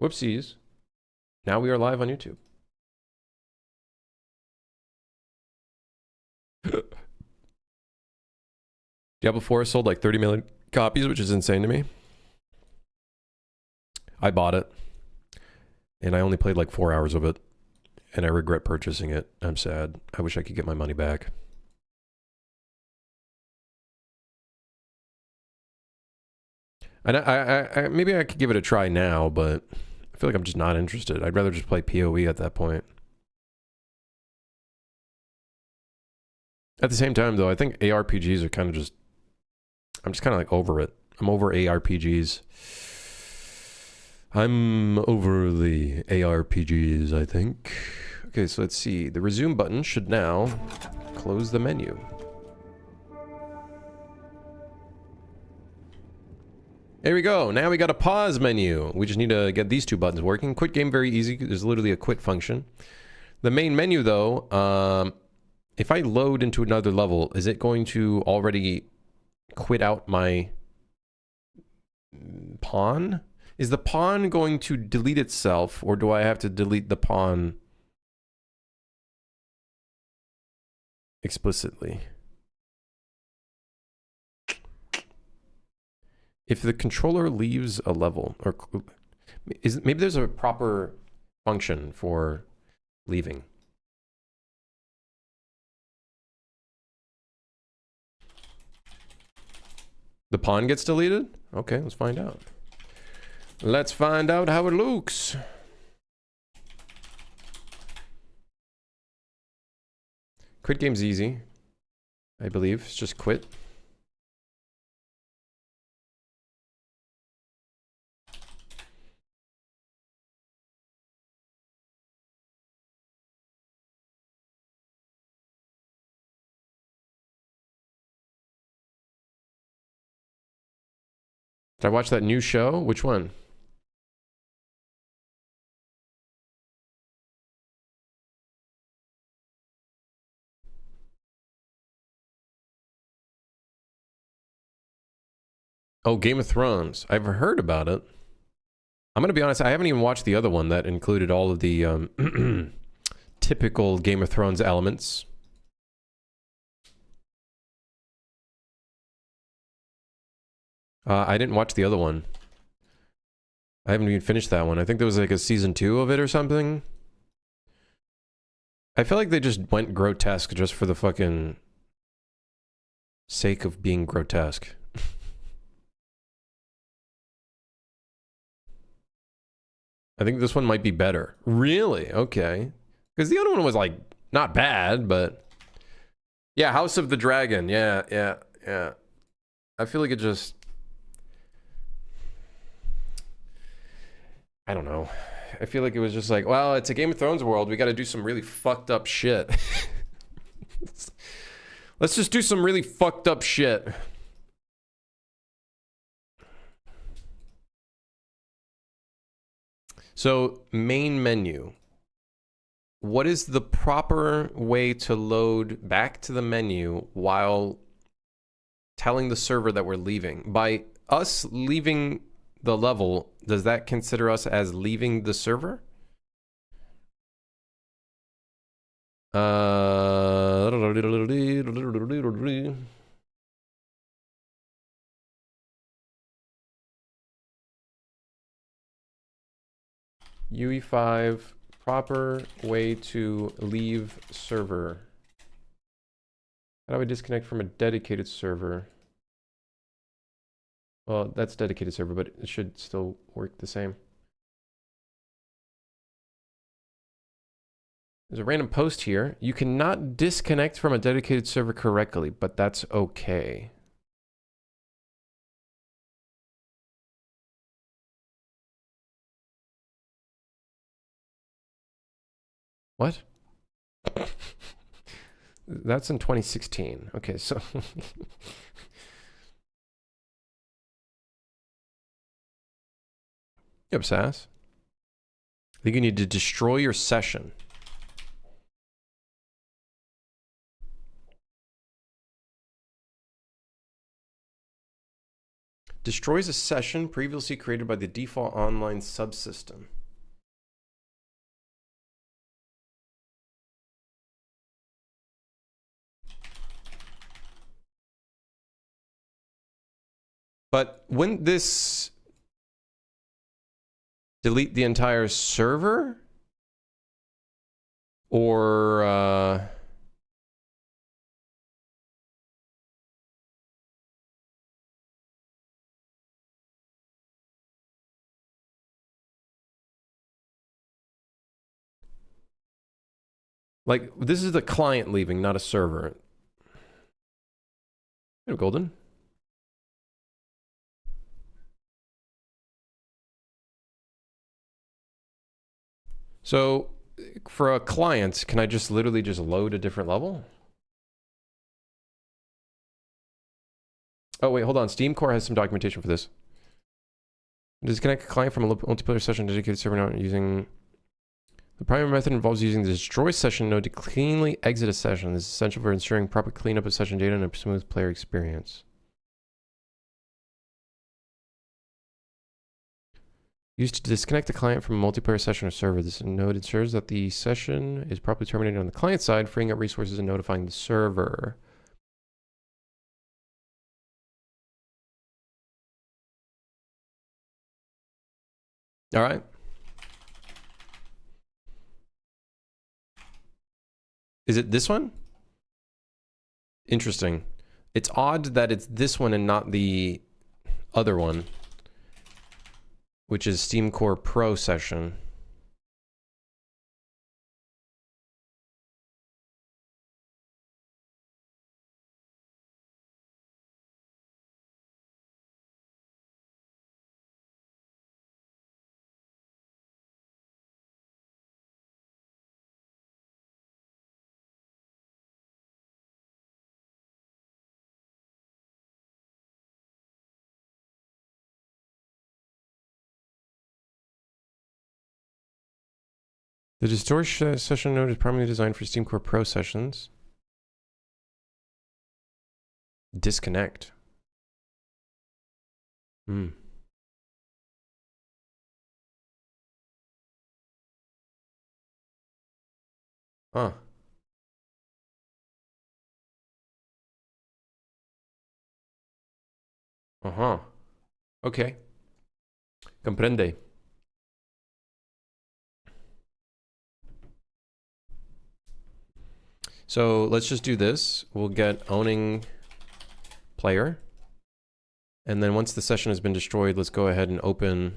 Whoopsies. Now we are live on YouTube. Diablo 4 sold like 30 million copies, which is insane to me. I bought it, and I only played like 4 hours of it, and I regret purchasing it. I'm sad. I wish I could get my money back. And I maybe I could give it a try now, but I feel like I'm just not interested. I'd rather just play PoE at that point. At the same time, though, I think ARPGs are kind of just... I'm just kind of like over it. I'm over ARPGs. I'm over the ARPGs, I think. Okay, so let's see. The resume button should now close the menu. There we go. Now we got a pause menu. We just need to get these two buttons working. Quit game, very easy. There's literally a quit function. The main menu, though, if I load into another level, is it going to already quit out my pawn? Is the pawn going to delete itself, or do I have to delete the pawn explicitly? If the controller leaves a level, or maybe there's a proper function for leaving. The pawn gets deleted? Okay, let's find out. Let's find out how it looks. Quit game's easy, I believe. It's just quit. Did I watch that new show? Which one? Oh, Game of Thrones. I've heard about it. I'm gonna be honest, I haven't even watched the other one that included all of the typical Game of Thrones elements. I didn't watch the other one. I haven't even finished that one. I think there was like a season 2 of it or something. I feel like they just went grotesque just for the fucking sake of being grotesque. I think this one might be better. Really? Okay. Because the other one was like not bad, but yeah, House of the Dragon. Yeah. I feel like it just... I don't know. I feel like it was just like, well, it's a Game of Thrones world. We got to do some really fucked up shit. Let's just do some really fucked up shit. So, main menu. What is the proper way to load back to the menu while telling the server that we're leaving? By us leaving the level, does that consider us as leaving the server? UE5, proper way to leave server. How do I disconnect from a dedicated server? Well, that's dedicated server, but it should still work the same. There's a random post here. You cannot disconnect from a dedicated server correctly, but that's okay. What? That's in 2016. Okay, so... Yep, Sass. I think you need to destroy your session. Destroys a session previously created by the default online subsystem. But wouldn't this delete the entire server? Or like, this is the client leaving, not a server. Hey, Golden. So for a client, can I just literally just load a different level? Oh, wait, hold on. Steam Core has some documentation for this. Disconnect a client from a multiplayer session dedicated server not using... The primary method involves using the destroy session node to cleanly exit a session. This is essential for ensuring proper cleanup of session data and a smooth player experience. Used to disconnect the client from a multiplayer session or server. This node ensures that the session is properly terminated on the client side, freeing up resources and notifying the server. All right. Is it this one? Interesting. It's odd that it's this one and not the other one, which is Steam Core Pro session. The destroy session node is primarily designed for Steam Core Pro sessions. Disconnect. Hmm. Huh. Uh-huh. Okay. Comprende. So let's just do this. We'll get owning player. And then once the session has been destroyed, let's go ahead and open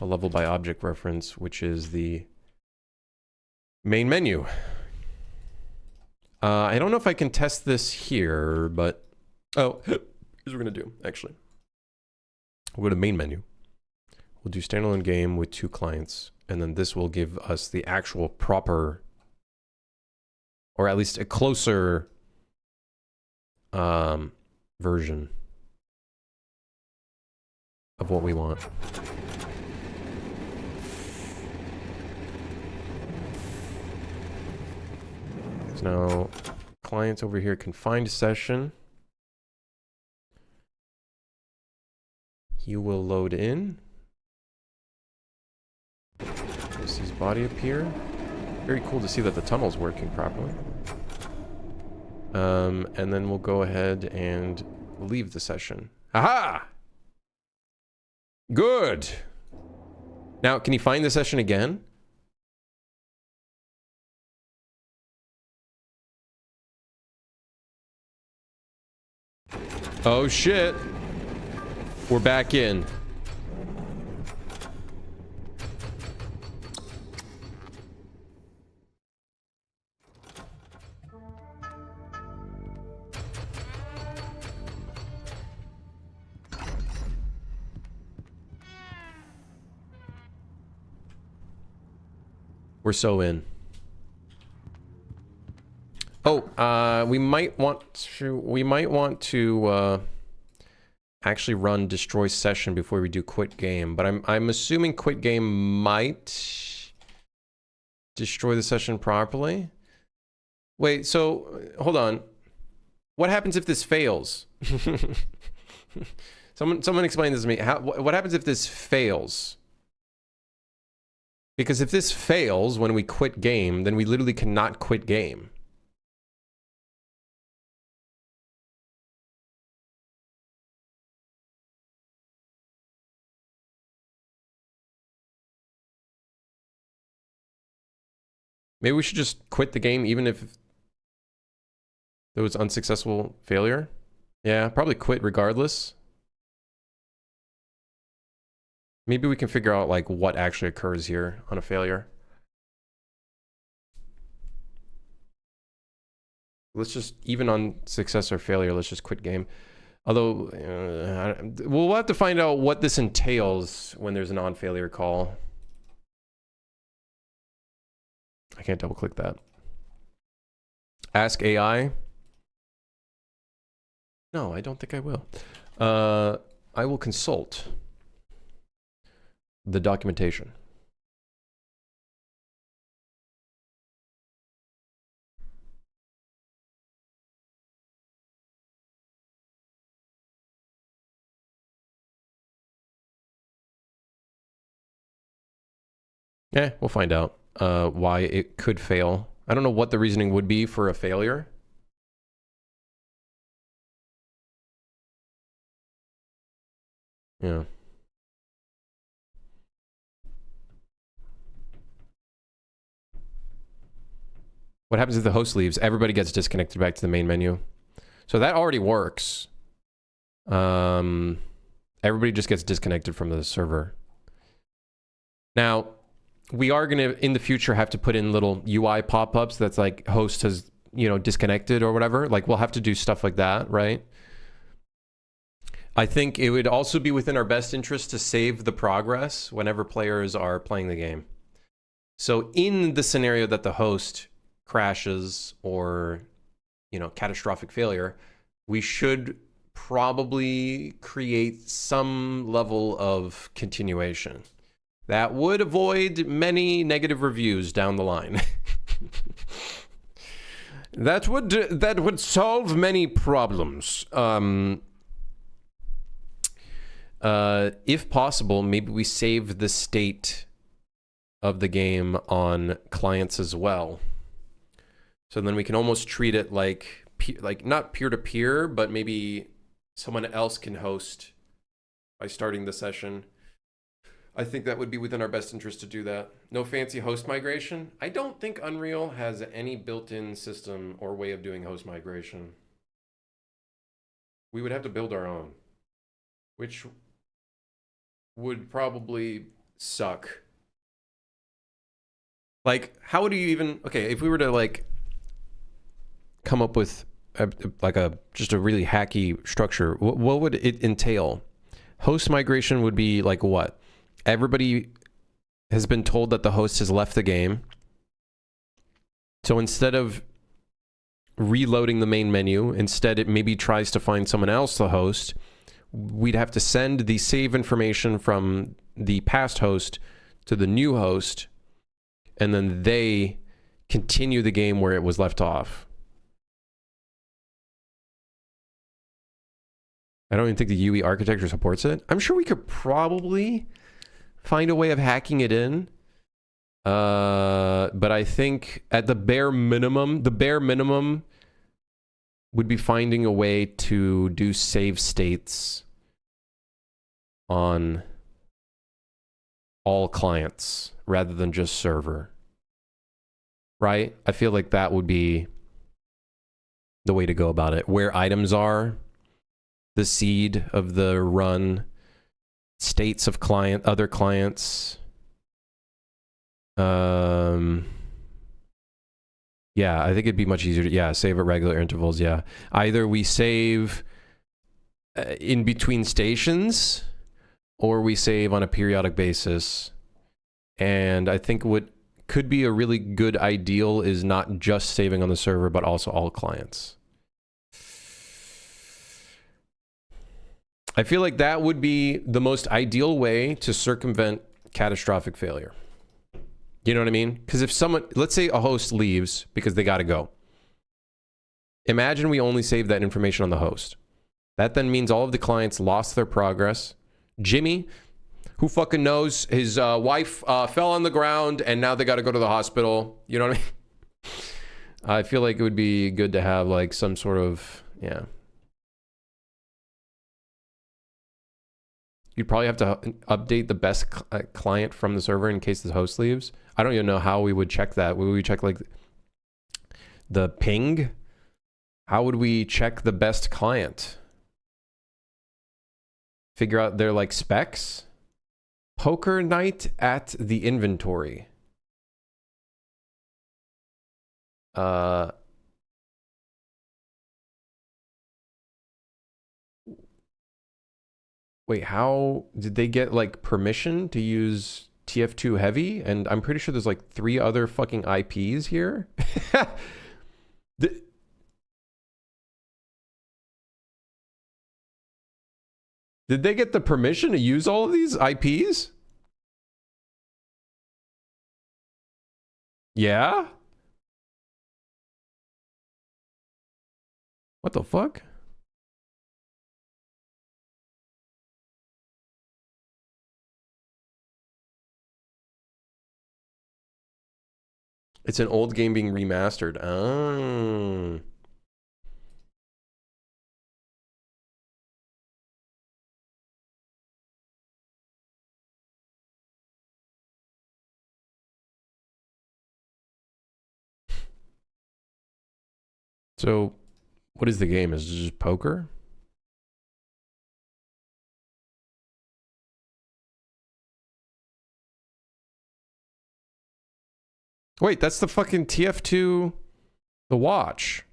a level by object reference, which is the main menu. I don't know if I can test this here, but... Oh, here's what we're going to do, actually. We'll go to main menu. We'll do standalone game with 2 clients. And then this will give us the actual proper... or at least a closer version of what we want. So now clients over here can find a session. He will load in. This is body appear. Very cool to see that the tunnel's working properly. And then we'll go ahead and leave the session. Aha! Good! Now, can you find the session again? Oh shit! We're back in. We're so in. Oh, we might want to actually run destroy session before we do quit game, but I'm assuming quit game might destroy the session properly. Wait, so hold on. What happens if this fails? Someone explain this to me. What happens if this fails? Because if this fails when we quit game, then we literally cannot quit game. Maybe we should just quit the game even if there was unsuccessful failure. Yeah, probably quit regardless. Maybe we can figure out like what actually occurs here on a failure. Let's just, even on success or failure, let's just quit game. Although, we'll have to find out what this entails when there's an on-failure call. I can't double click that. Ask AI. No, I don't think I will. I will consult the documentation. Yeah, we'll find out why it could fail. I don't know what the reasoning would be for a failure. Yeah. What happens if the host leaves? Everybody gets disconnected back to the main menu. So that already works. Everybody just gets disconnected from the server. Now, we are going to, in the future, have to put in little UI pop-ups that's like host has, disconnected or whatever. Like, we'll have to do stuff like that, right? I think it would also be within our best interest to save the progress whenever players are playing the game. So in the scenario that the host crashes or, catastrophic failure, we should probably create some level of continuation. That would avoid many negative reviews down the line. That would solve many problems. If possible, maybe we save the state of the game on clients as well. So then we can almost treat it like not peer-to-peer, but maybe someone else can host by starting the session. I think that would be within our best interest to do that. No fancy host migration. I don't think Unreal has any built-in system or way of doing host migration. We would have to build our own, which would probably suck. Like, how do you even... Okay, if we were to, like, come up with, just a really hacky structure, what would it entail? Host migration would be, like, what? Everybody has been told that the host has left the game. So instead of reloading the main menu, instead it maybe tries to find someone else to host. We'd have to send the save information from the past host to the new host, and then they continue the game where it was left off. I don't even think the UE architecture supports it. I'm sure we could probably find a way of hacking it in. But I think at the bare minimum would be finding a way to do save states on all clients rather than just server. Right? I feel like that would be the way to go about it. Where items are, the seed of the run, states of other clients. Yeah, I think it'd be much easier to, save at regular intervals, yeah. Either we save in between stations, or we save on a periodic basis. And I think what could be a really good ideal is not just saving on the server, but also all clients. I feel like that would be the most ideal way to circumvent catastrophic failure. You know what I mean? Because if someone, let's say a host leaves because they got to go. Imagine we only save that information on the host. That then means all of the clients lost their progress. Jimmy, who fucking knows, his wife fell on the ground and now they got to go to the hospital. You know what I mean? I feel like it would be good to have like some sort of, yeah. You'd probably have to update the best client from the server in case the host leaves. I don't even know how we would check that. Would we check like the ping? How would we check the best client? Figure out their like specs? Poker night at the inventory. Wait, how did they get like permission to use TF2 heavy? And I'm pretty sure there's like 3 other fucking IPs here. Did they get the permission to use all of these IPs? Yeah? What the fuck? It's an old game being remastered. Oh. So, what is the game? Is it just poker? Wait, that's the fucking TF2, the watch.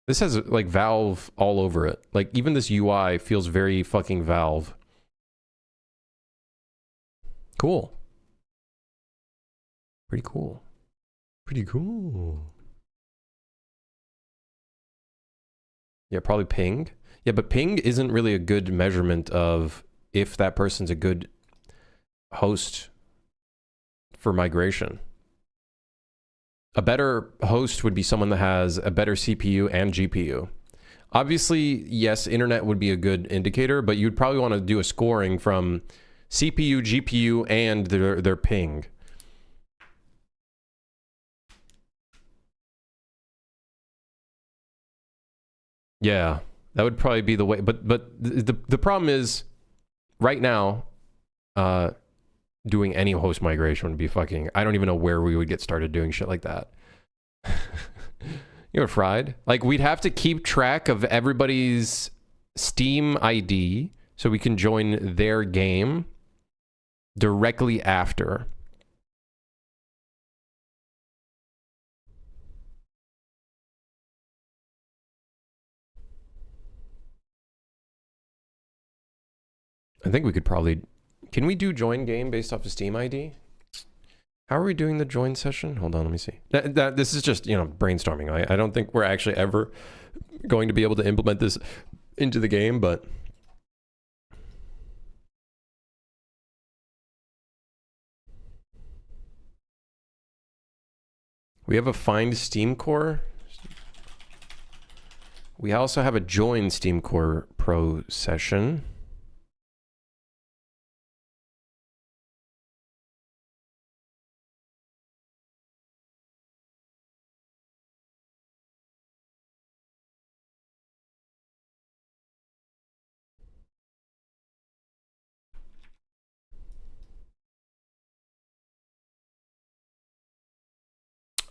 This has like Valve all over it. Like even this UI feels very fucking Valve. Cool. Pretty cool. Pretty cool. Yeah, probably ping. Yeah, but ping isn't really a good measurement of if that person's a good host for migration. A better host would be someone that has a better CPU and GPU. Obviously, yes, internet would be a good indicator, but you'd probably want to do a scoring from CPU, GPU, and their ping. Yeah, that would probably be the way. But the problem is, right now, doing any host migration would be fucking... I don't even know where we would get started doing shit like that. You're fried. Like, we'd have to keep track of everybody's Steam ID so we can join their game directly after. I think we could probably... Can we do join game based off of Steam ID? How are we doing the join session? Hold on, let me see. This is just, you know, brainstorming. I don't think we're actually ever going to be able to implement this into the game, but... We have a find Steam Core. We also have a join Steam Core Pro session.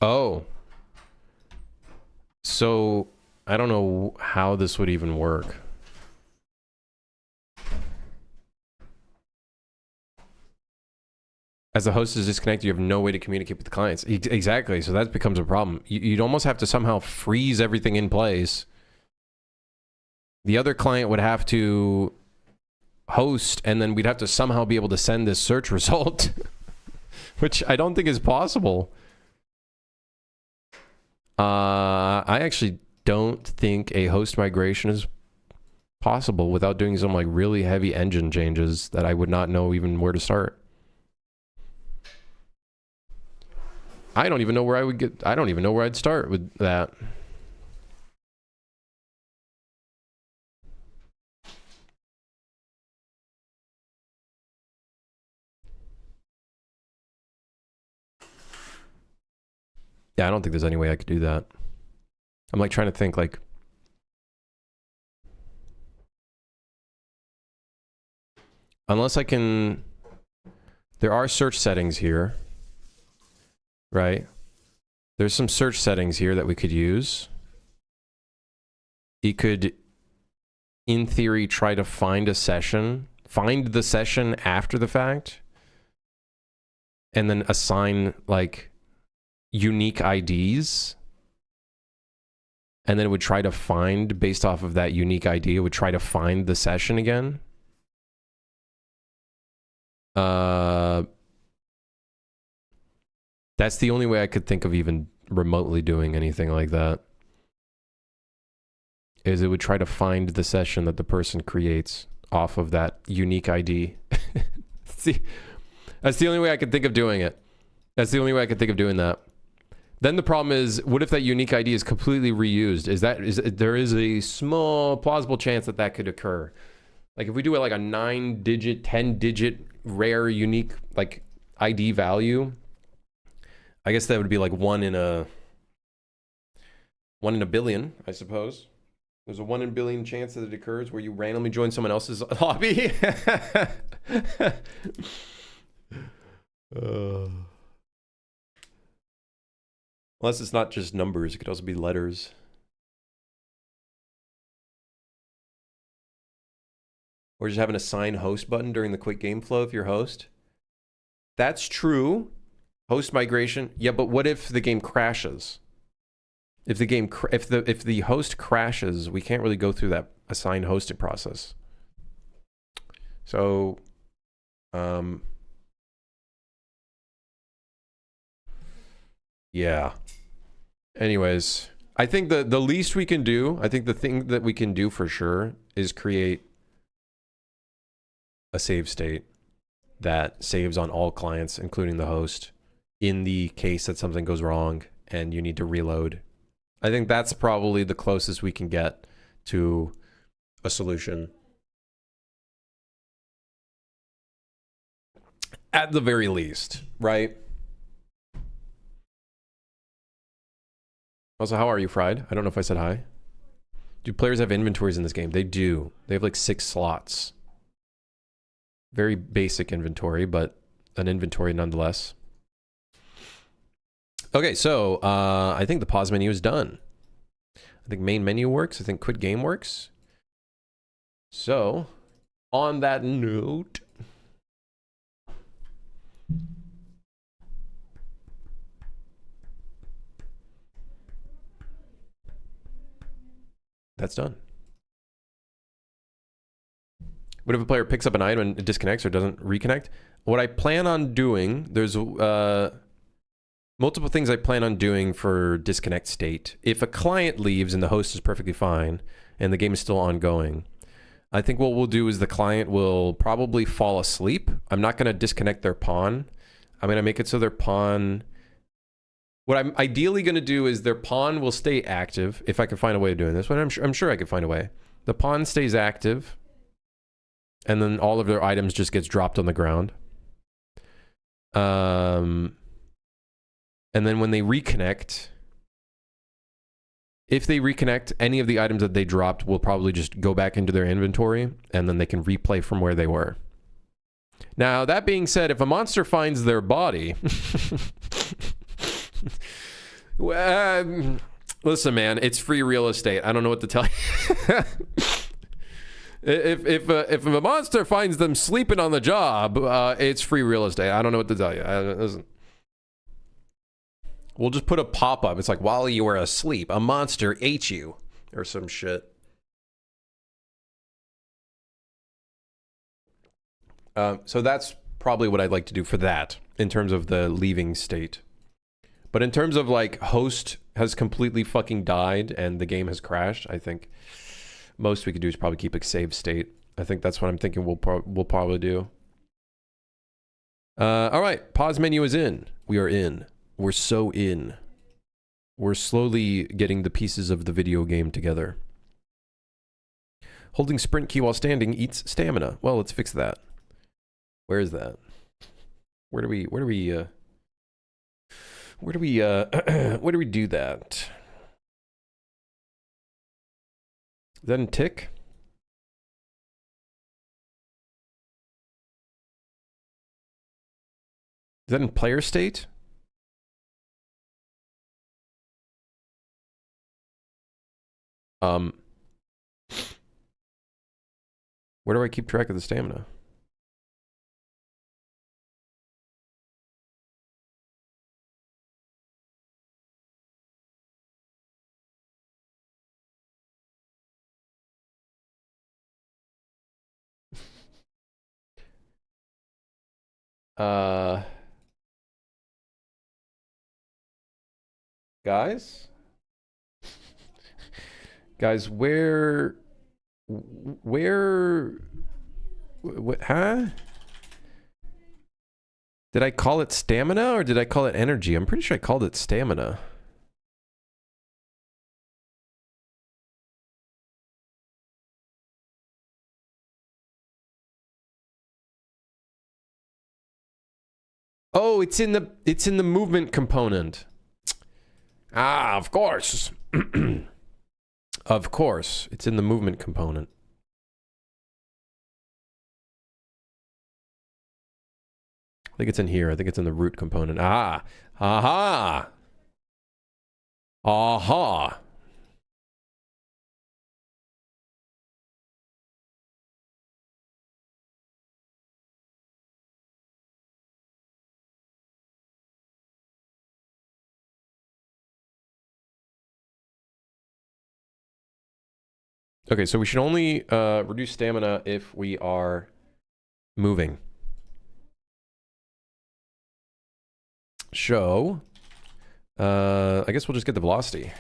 Oh. So, I don't know how this would even work. As the host is disconnected, you have no way to communicate with the clients. Exactly, so that becomes a problem. You'd almost have to somehow freeze everything in place. The other client would have to host, and then we'd have to somehow be able to send this search result, which I don't think is possible. I actually don't think a host migration is possible without doing some like really heavy engine changes that I would not know even where to start. I don't even know where I would get. I don't even know where I'd start with that. Yeah, I don't think there's any way I could do that. I'm like trying to think like... Unless I can... There are search settings here. Right? There's some search settings here that we could use. You could, in theory, try to find a session. Find the session after the fact. And then assign, like, unique IDs. And then it would try to find, based off of that unique ID, it would try to find the session again. That's the only way I could think of even remotely doing anything like that. Is it would try to find the session that the person creates off of that unique ID. See, that's the only way I could think of doing it. That's the only way I could think of doing that. Then the problem is, what if that unique ID is completely reused? There is a small plausible chance that that could occur. Like if we do it like a 9-digit, 10-digit rare unique like ID value, I guess that would be like one in a billion, I suppose. There's a 1 in a billion chance that it occurs where you randomly join someone else's lobby. Unless it's not just numbers, it could also be letters. Or just have an assign host button during the quick game flow if you're host. That's true. Host migration. Yeah, but what if the game crashes? If the host crashes, we can't really go through that assign hosted process. So, yeah. Anyways, I think the least we can do, I think the thing that we can do for sure is create a save state that saves on all clients, including the host, in the case that something goes wrong and you need to reload. I think that's probably the closest we can get to a solution. At the very least, right? Also, how are you, Fried? I don't know if I said hi. Do players have inventories in this game? They do. They have like 6 slots. Very basic inventory, but an inventory nonetheless. Okay, so I think the pause menu is done. I think main menu works. I think quit game works. So, on that note, that's done. What if a player picks up an item and it disconnects or doesn't reconnect? What I plan on doing, there's multiple things I plan on doing for disconnect state. If a client leaves and the host is perfectly fine and the game is still ongoing, I think what we'll do is the client will probably fall asleep. I'm not going to disconnect their pawn. I'm going to make it so their pawn... What I'm ideally going to do is their pawn will stay active, if I can find a way of doing this, but I'm sure I could find a way. The pawn stays active, and then all of their items just gets dropped on the ground. And then when they reconnect, if they reconnect, any of the items that they dropped will probably just go back into their inventory, and then they can replay from where they were. Now, that being said, if a monster finds their body... listen, man, it's free real estate. I don't know what to tell you. If a monster finds them sleeping on the job, it's free real estate. I don't know what to tell you. Listen. We'll just put a pop-up. It's like, while you were asleep, a monster ate you. Or some shit. So that's probably what I'd like to do for that, in terms of the leaving state. But in terms of, like, host has completely fucking died and the game has crashed, I think most we could do is probably keep a save state. I think that's what I'm thinking we'll probably do. All right, pause menu is in. We are in. We're so in. We're slowly getting the pieces of the video game together. Holding sprint key while standing eats stamina. Well, let's fix that. Where is that? Where do we Where do we where do we do that? Is that in tick? Is that in player state? Where do I keep track of the stamina? Guys? Guys, huh? Did I call it stamina or did I call it energy? I'm pretty sure I called it stamina. Oh, it's in the movement component. Ah, of course. Of course, it's in the movement component. I think it's in here. I think it's in the root component. Ah. Aha. Aha. Okay, so we should only reduce stamina if we are moving. Show. I guess we'll just get the velocity.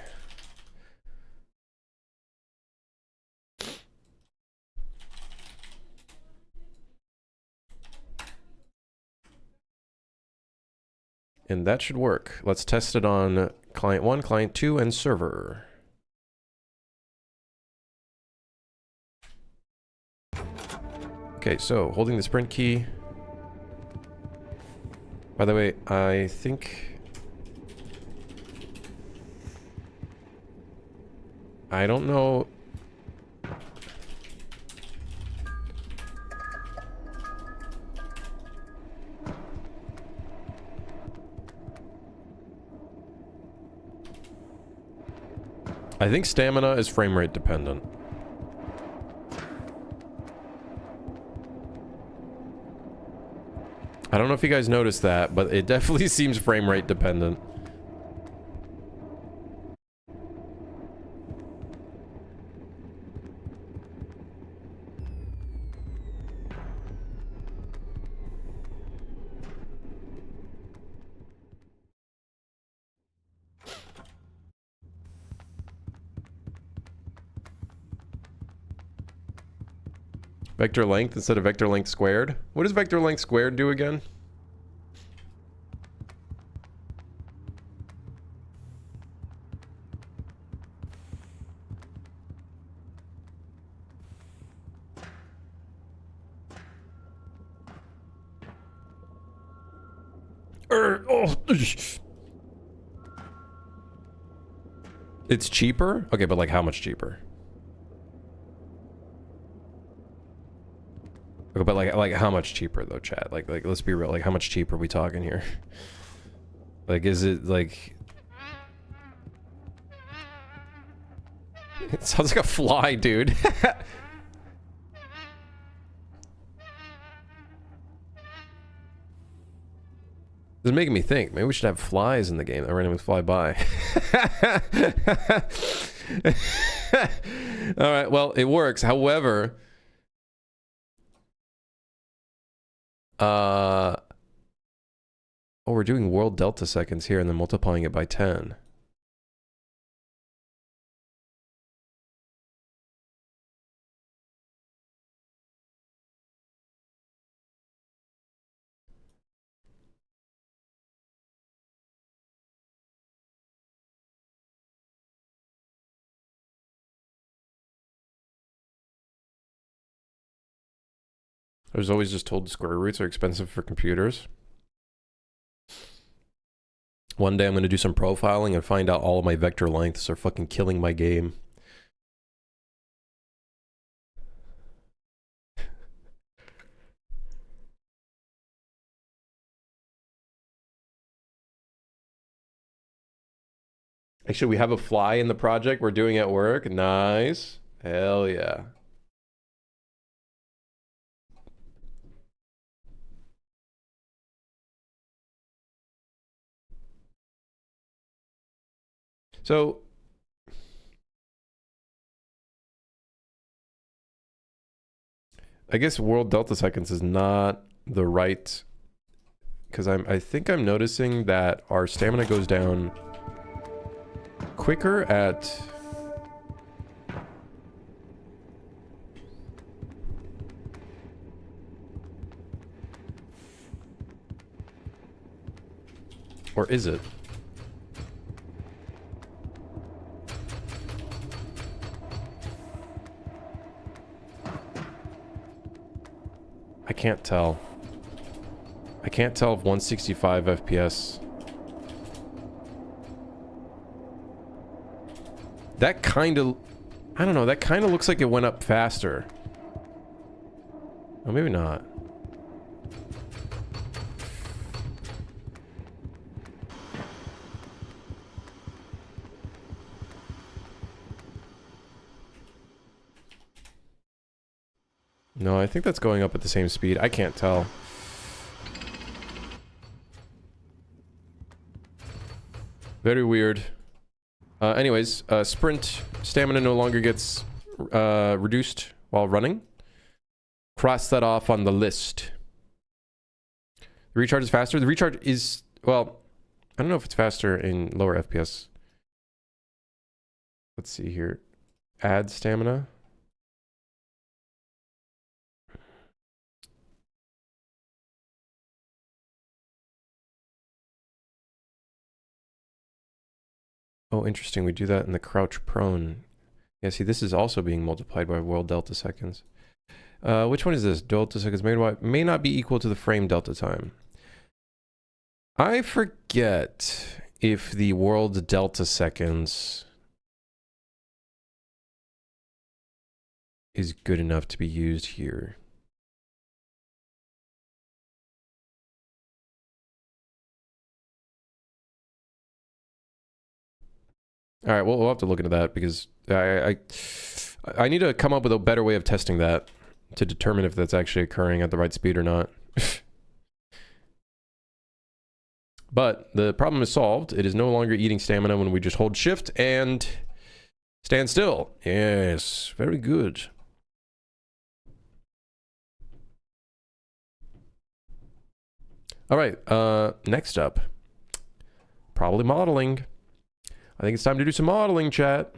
And that should work. Let's test it on client 1, client 2, and server. Okay, so holding the sprint key. By the way, I think... I don't know... I think stamina is frame rate dependent. I don't know if you guys noticed that, but it definitely seems frame rate dependent. Vector length instead of vector length squared? What does vector length squared do again? It's cheaper? Okay, but like how much cheaper? Okay, but like how much cheaper though, chat? Like let's be real. Like how much cheaper are we talking here? Like is it like... It sounds like a fly, dude. This is making me think. Maybe we should have flies in the game that randomly fly by. Alright, well, it works. However... oh, we're doing world delta seconds here and then multiplying it by 10. I was always just told square roots are expensive for computers. One day I'm going to do some profiling and find out all of my vector lengths are fucking killing my game. Actually, we have a fly in the project we're doing at work. Nice. Hell yeah. So I guess world delta seconds is not the right, because I think I'm noticing that our stamina goes down quicker at or is it? I can't tell. I can't tell if 165 FPS. That kind of, I don't know, that kind of looks like it went up faster. Oh, maybe not. No, I think that's going up at the same speed. I can't tell. Very weird. Anyways, sprint stamina no longer gets reduced while running. Cross that off on the list. The recharge is faster. The recharge is, well, I don't know if it's faster in lower FPS. Let's see here. Add stamina. Oh, interesting. We do that in the crouch prone. Yeah, see, this is also being multiplied by world delta seconds. Which one is this? Delta seconds may not be equal to the frame delta time. I forget if the world delta seconds is good enough to be used here. All right, well, we'll have to look into that because I need to come up with a better way of testing that to determine if that's actually occurring at the right speed or not. But the problem is solved. It is no longer eating stamina when we just hold shift and stand still. Yes, very good. All right, next up, probably modeling. I think it's time to do some modeling, chat.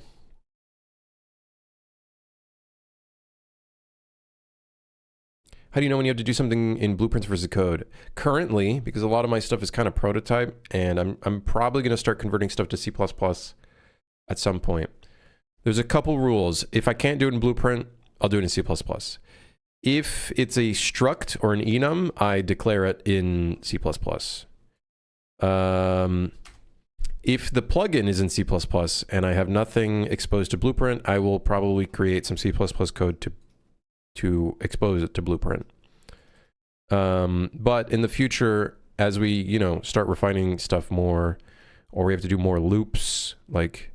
How do you know when you have to do something in blueprints versus code? Currently, because a lot of my stuff is kind of prototype, and I'm probably going to start converting stuff to C++ at some point. There's a couple rules. If I can't do it in blueprint, I'll do it in C++. If it's a struct or an enum, I declare it in C++. If the plugin is in C++ and I have nothing exposed to Blueprint, I will probably create some C++ code to expose it to Blueprint. But in the future, as we, you know, start refining stuff more, or we have to do more loops, like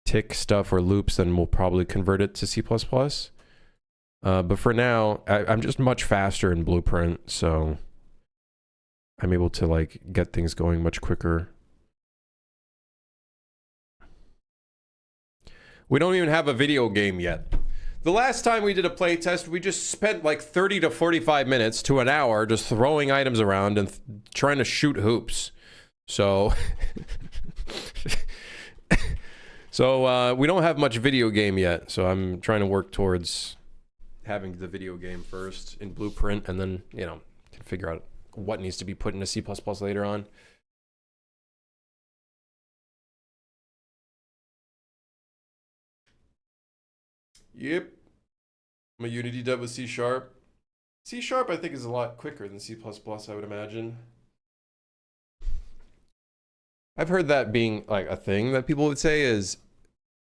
tick stuff or loops, then we'll probably convert it to C++. But for now, I'm just much faster in Blueprint, so I'm able to like get things going much quicker. We don't even have a video game yet. The last time we did a playtest, we just spent like 30 to 45 minutes to an hour just throwing items around and trying to shoot hoops. So, we don't have much video game yet. So I'm trying to work towards having the video game first in Blueprint, and then, you know, can figure out what needs to be put into C++ later on. Yep. I'm a Unity dev with C#. C# I think is a lot quicker than C++, I would imagine. I've heard that being like a thing that people would say is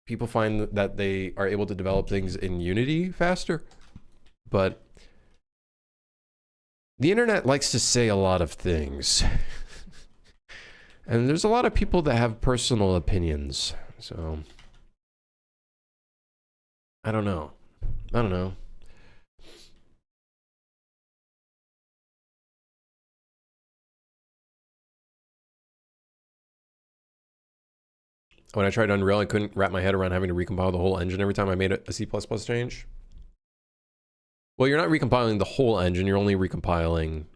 people find that they are able to develop things in Unity faster. But the internet likes to say a lot of things. And there's a lot of people that have personal opinions. So I don't know. I don't know. When I tried Unreal, I couldn't wrap my head around having to recompile the whole engine every time I made a C++ change. Well, you're not recompiling the whole engine. You're only recompiling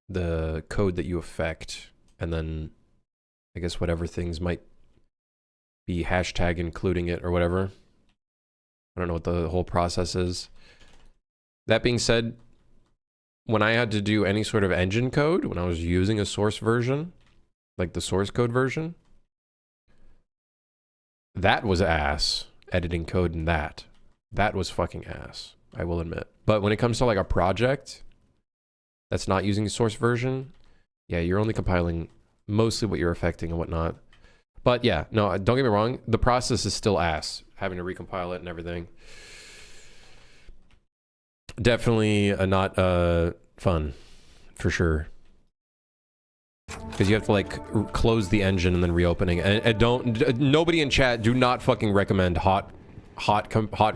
the code that you affect. And then I guess whatever things might be hashtag including it or whatever. I don't know what the whole process is. That being said, when I had to do any sort of engine code, when I was using a source version, like the source code version, that was ass, editing code in that. That was fucking ass, I will admit. But when it comes to like a project that's not using the source version, yeah, you're only compiling mostly what you're affecting and whatnot. But yeah, no, don't get me wrong. The process is still ass, having to recompile it and everything. Definitely not fun, for sure. Because you have to like close the engine and then reopening. And don't, nobody in chat, do not fucking recommend hot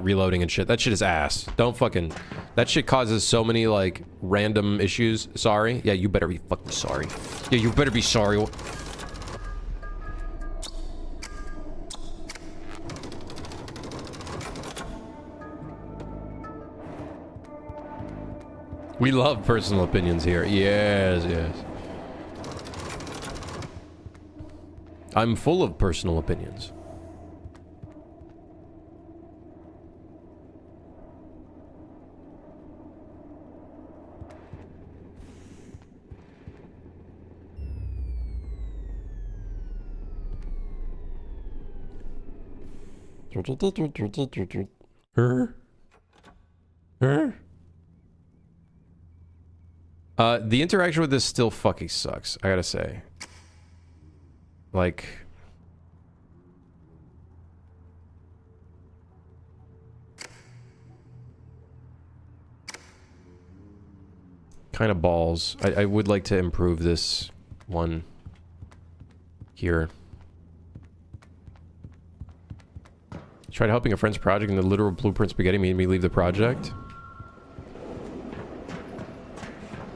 reloading and shit. That shit is ass. Don't fucking, that shit causes so many like random issues. Sorry. Yeah, you better be fucking sorry. Yeah, you better be sorry. We love personal opinions here. Yes, yes. I'm full of personal opinions. The interaction with this still fucking sucks, I gotta say. Like, kind of balls. I would like to improve this one here. Tried helping a friend's project and the literal blueprint spaghetti made me leave the project.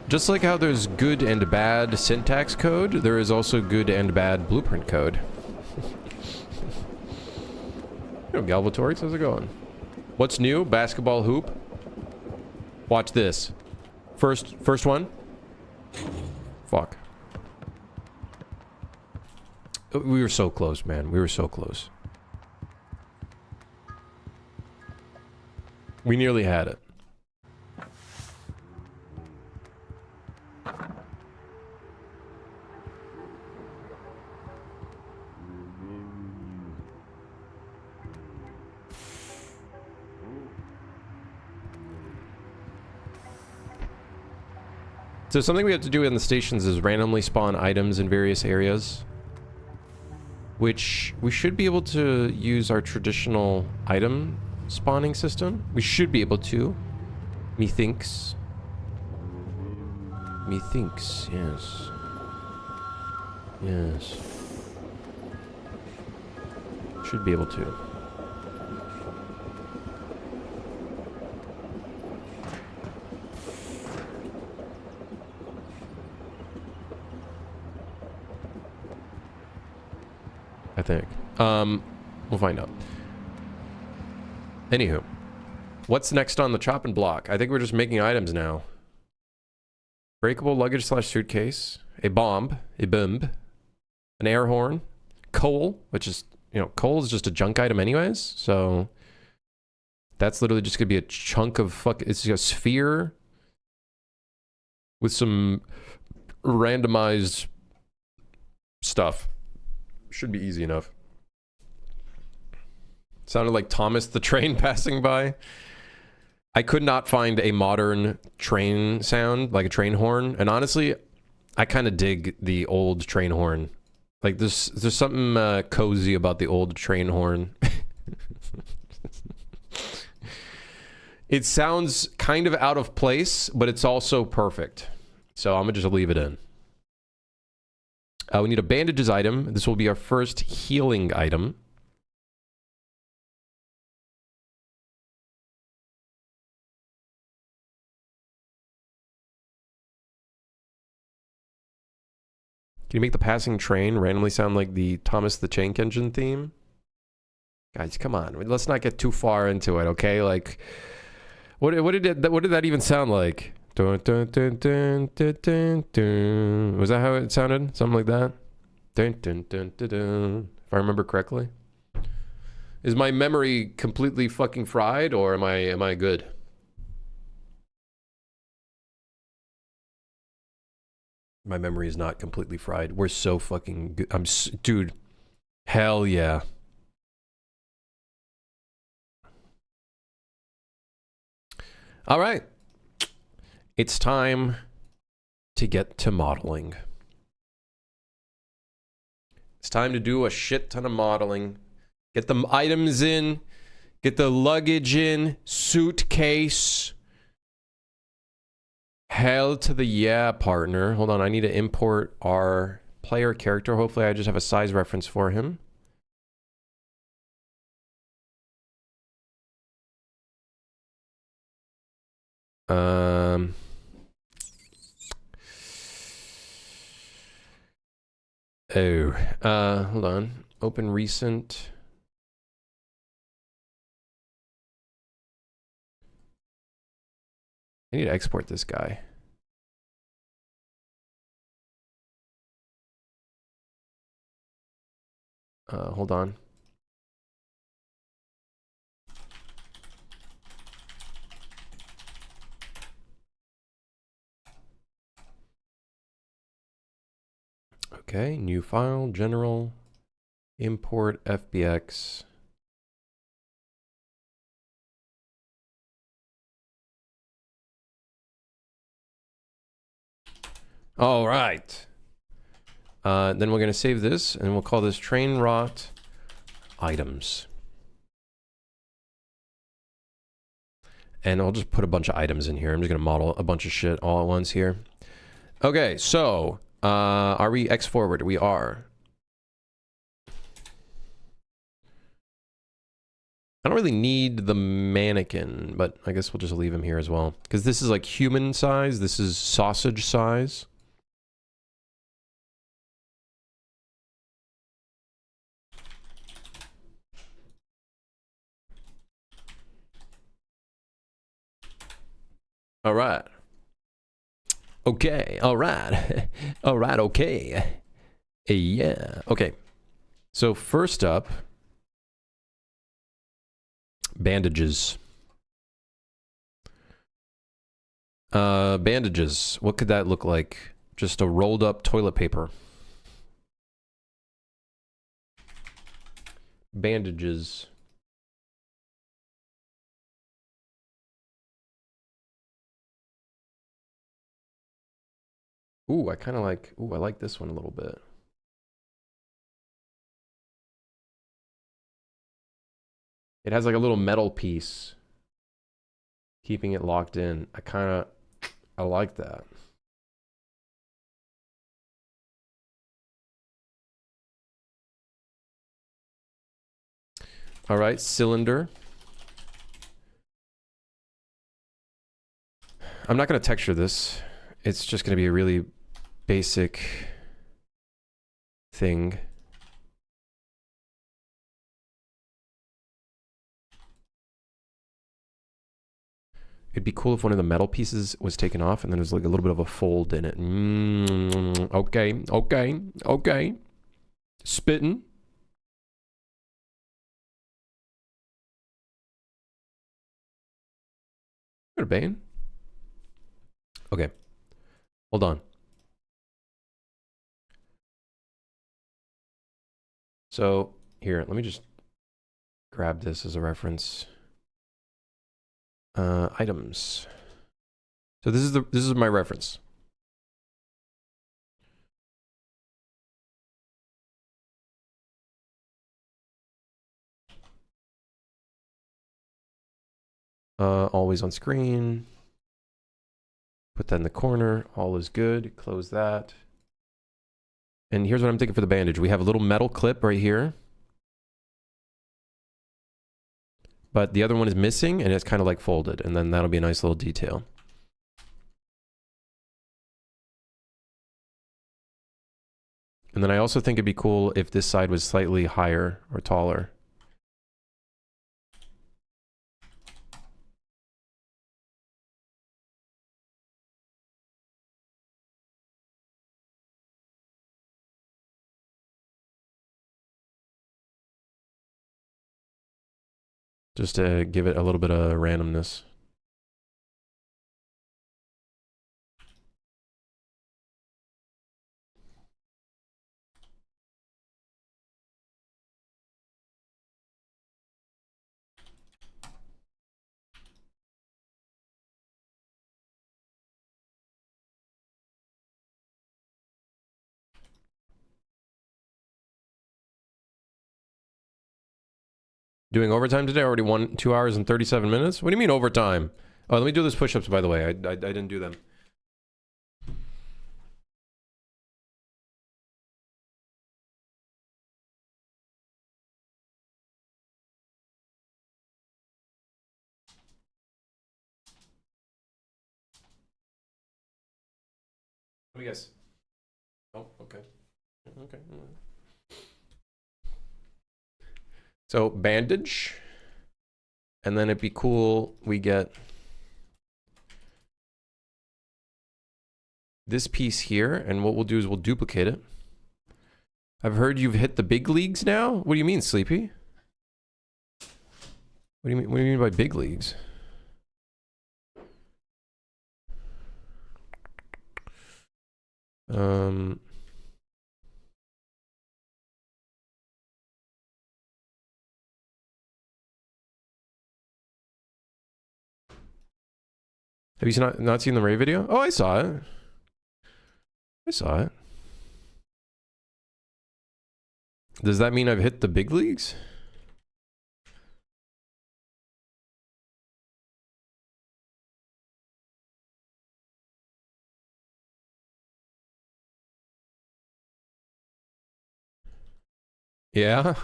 Just like how there's good and bad syntax code, there is also good and bad blueprint code. Yo, Galvatorix, how's it going? What's new? Basketball hoop. Watch this. First one. Fuck. We were so close, man. We were so close. We nearly had it. So something we have to do in the stations is randomly spawn items in various areas, which we should be able to use our traditional item spawning system. We should be able to. Methinks. Methinks, yes. Yes. Should be able to. I think. We'll find out. Anywho. What's next on the chopping block? I think we're just making items now. Breakable luggage / suitcase. A bomb. A bomb. An air horn. Coal, which is, you know, coal is just a junk item anyways. So that's literally just gonna be a chunk of it's a sphere with some randomized stuff. Should be easy enough. Sounded like Thomas the train passing by. I could not find a modern train sound, like a train horn. And honestly, I kind of dig the old train horn Like there's something cozy about the old train horn. It sounds kind of out of place, but it's also perfect. So I'm gonna just leave it in. We need a bandages item. This will be our first healing item. Can you make the passing train randomly sound like the Thomas the Tank Engine theme? Guys, come on. Let's not get too far into it, okay? Like, what did that even sound like? Dun, dun, dun, dun, dun, dun, dun. Was that how it sounded? Something like that? Dun, dun, dun, dun, dun. If I remember correctly. Is my memory completely fucking fried, or am I good? My memory is not completely fried. We're so fucking good. Dude. Hell yeah. All right. It's time to get to modeling. It's time to do a shit ton of modeling. Get the items in. Get the luggage in. Suitcase. Hell to the yeah, partner. Hold on, I need to import our player character. Hopefully I just have a size reference for him. Oh, hold on. Open recent. I need to export this guy. Hold on. Okay, new file, general, import FBX. All right. Then we're going to save this, and we'll call this train rot items. And I'll just put a bunch of items in here. I'm just going to model a bunch of shit all at once here. Okay, so are we X forward? We are. I don't really need the mannequin, but I guess we'll just leave him here as well. Because this is like human size. This is sausage size. All right. Okay. All right. All right. Okay. Yeah. Okay. So first up, bandages. Bandages. What could that look like? Just a rolled up toilet paper. Bandages. Ooh, I kind of like, ooh, I like this one a little bit. It has like a little metal piece keeping it locked in. I like that. All right, cylinder. I'm not going to texture this. It's just going to be a really basic thing. It'd be cool if one of the metal pieces was taken off and then there's like a little bit of a fold in it. Okay, okay, okay. Spitting. Good, Bane. Okay. Hold on. So, here, let me just grab this as a reference. Items. So this is my reference. Always on screen. Put that in the corner. All is good. Close that. And here's what I'm thinking for the bandage. We have a little metal clip right here. But the other one is missing, and it's kind of like folded. And then that'll be a nice little detail. And then I also think it'd be cool if this side was slightly higher or taller. Just to give it a little bit of randomness. Doing overtime today? Already 2 hours and 37 minutes? What do you mean overtime? Oh, let me do those push-ups, by the way. I didn't do them. Let me guess. Oh, okay. Okay. So, bandage. And then it'd be cool, we get this piece here, and what we'll do is we'll duplicate it. I've heard you've hit the big leagues now? What do you mean, Sleepy? What do you mean by big leagues? Have you not seen the Ray video? Oh, I saw it. I saw it. Does that mean I've hit the big leagues? Yeah.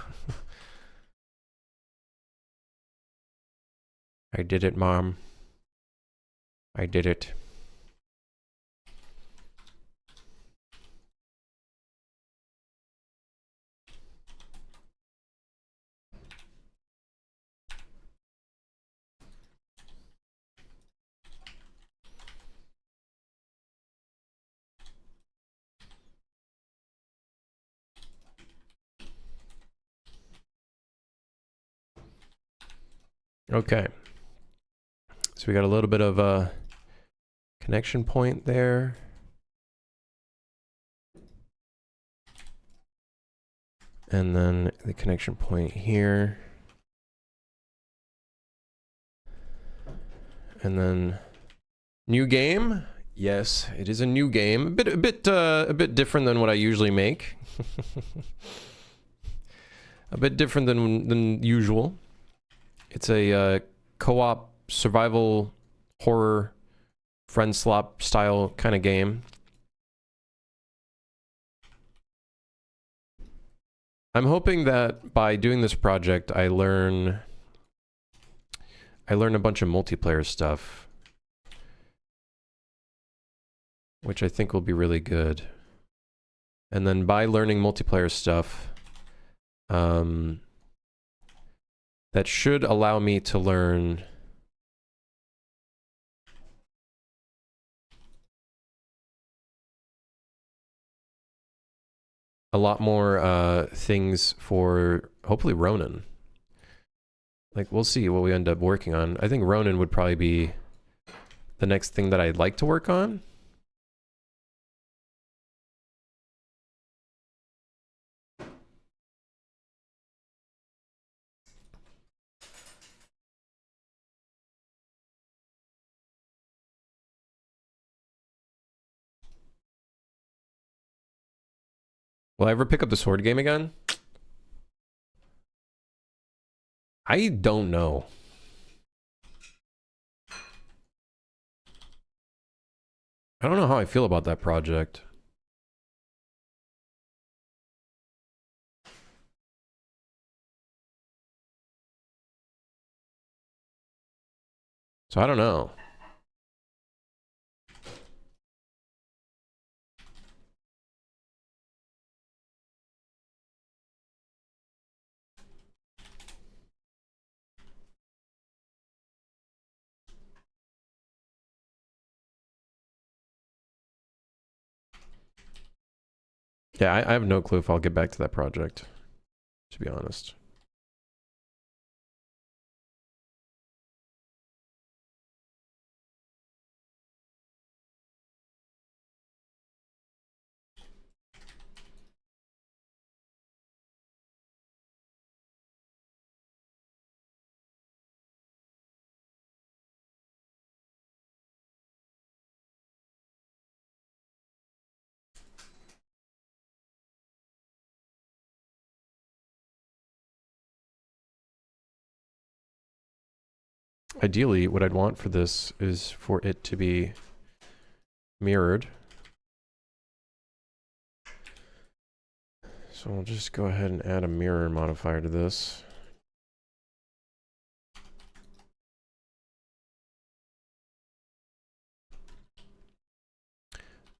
I did it, Mom. I did it. Okay. So we got a little bit of a connection point there. And then the connection point here. And then new game. Yes, it is a new game. A bit different than what I usually make. A bit different than usual. It's a co-op survival horror friendslop style kind of game. I'm hoping that by doing this project, I learn a bunch of multiplayer stuff, which I think will be really good. And then by learning multiplayer stuff, that should allow me to learn a lot more things for hopefully Ronin. Like, we'll see what we end up working on. I think Ronin would probably be the next thing that I'd like to work on. Will I ever pick up the sword game again? I don't know. I don't know how I feel about that project. So I don't know. Yeah, I have no clue if I'll get back to that project, to be honest. Ideally, what I'd want for this is for it to be mirrored. So I'll just go ahead and add a mirror modifier to this.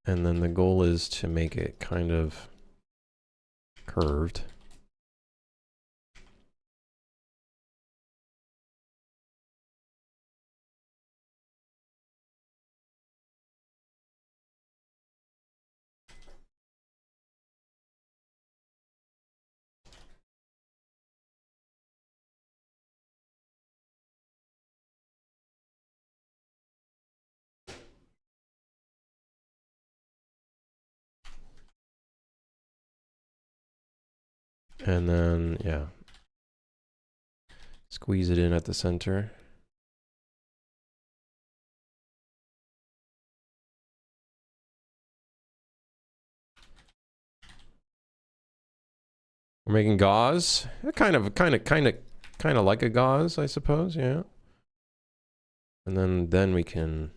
And then the goal is to make it kind of curved. And then, yeah, squeeze it in at the center. We're making gauze. Kind of like a gauze, I suppose. Yeah. And then we can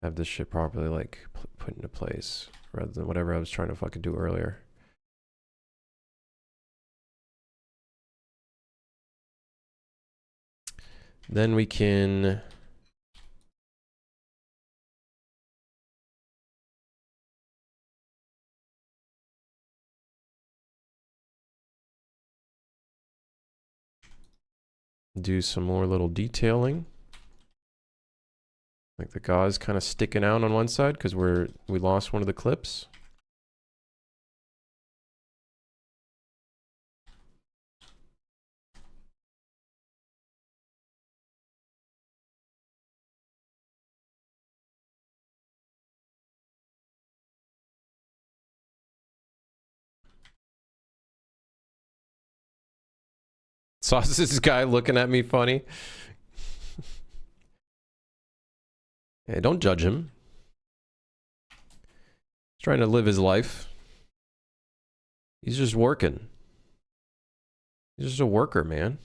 have this shit properly like put into place rather than whatever I was trying to fucking do earlier. Then we can do some more little detailing. Like the gauze kind of sticking out on one side because we lost one of the clips. Sausage guy looking at me funny. Hey, don't judge him. He's trying to live his life. He's just working. He's just a worker, man.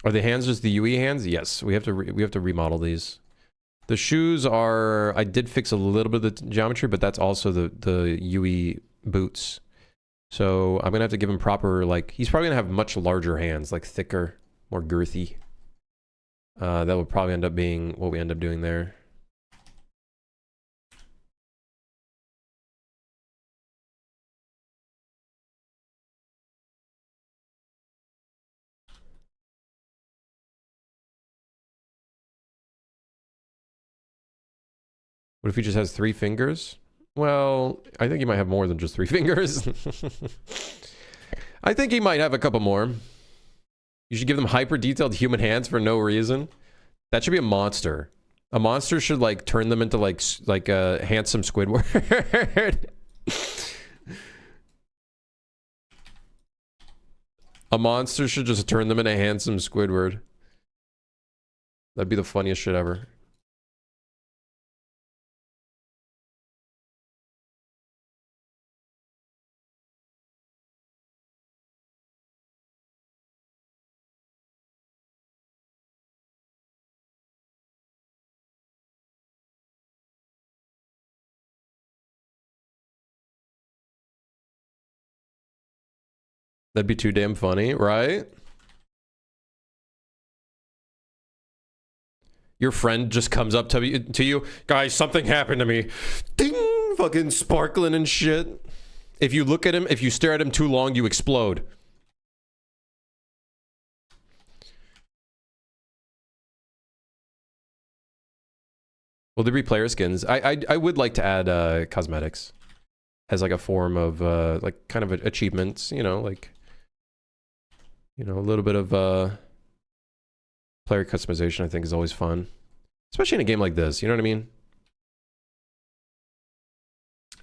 Are the hands just the UE hands? Yes, we have to remodel these. The shoes are, I did fix a little bit of the geometry, but that's also the UE boots. So I'm gonna have to give him proper, like, he's probably gonna have much larger hands, like thicker, more girthy. That would probably end up being what we end up doing there. What if he just has 3 fingers? Well, I think he might have more than just 3 fingers. I think he might have a couple more. You should give them hyper detailed human hands for no reason. That should be a monster. A monster should like turn them into like a handsome Squidward. A monster should just turn them into handsome Squidward. That'd be the funniest shit ever. That'd be too damn funny, right? Your friend just comes up to you, guys, something happened to me. Ding! Fucking sparkling and shit. If you look at him, if you stare at him too long, you explode. Will there be player skins? I would like to add cosmetics as like a form of like kind of achievements, you know, like a little bit of player customization I think is always fun. Especially in a game like this, you know what I mean?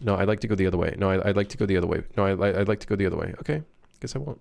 No, I'd like to go the other way. No, I'd like to go the other way. No, I'd like to go the other way. Okay, guess I won't.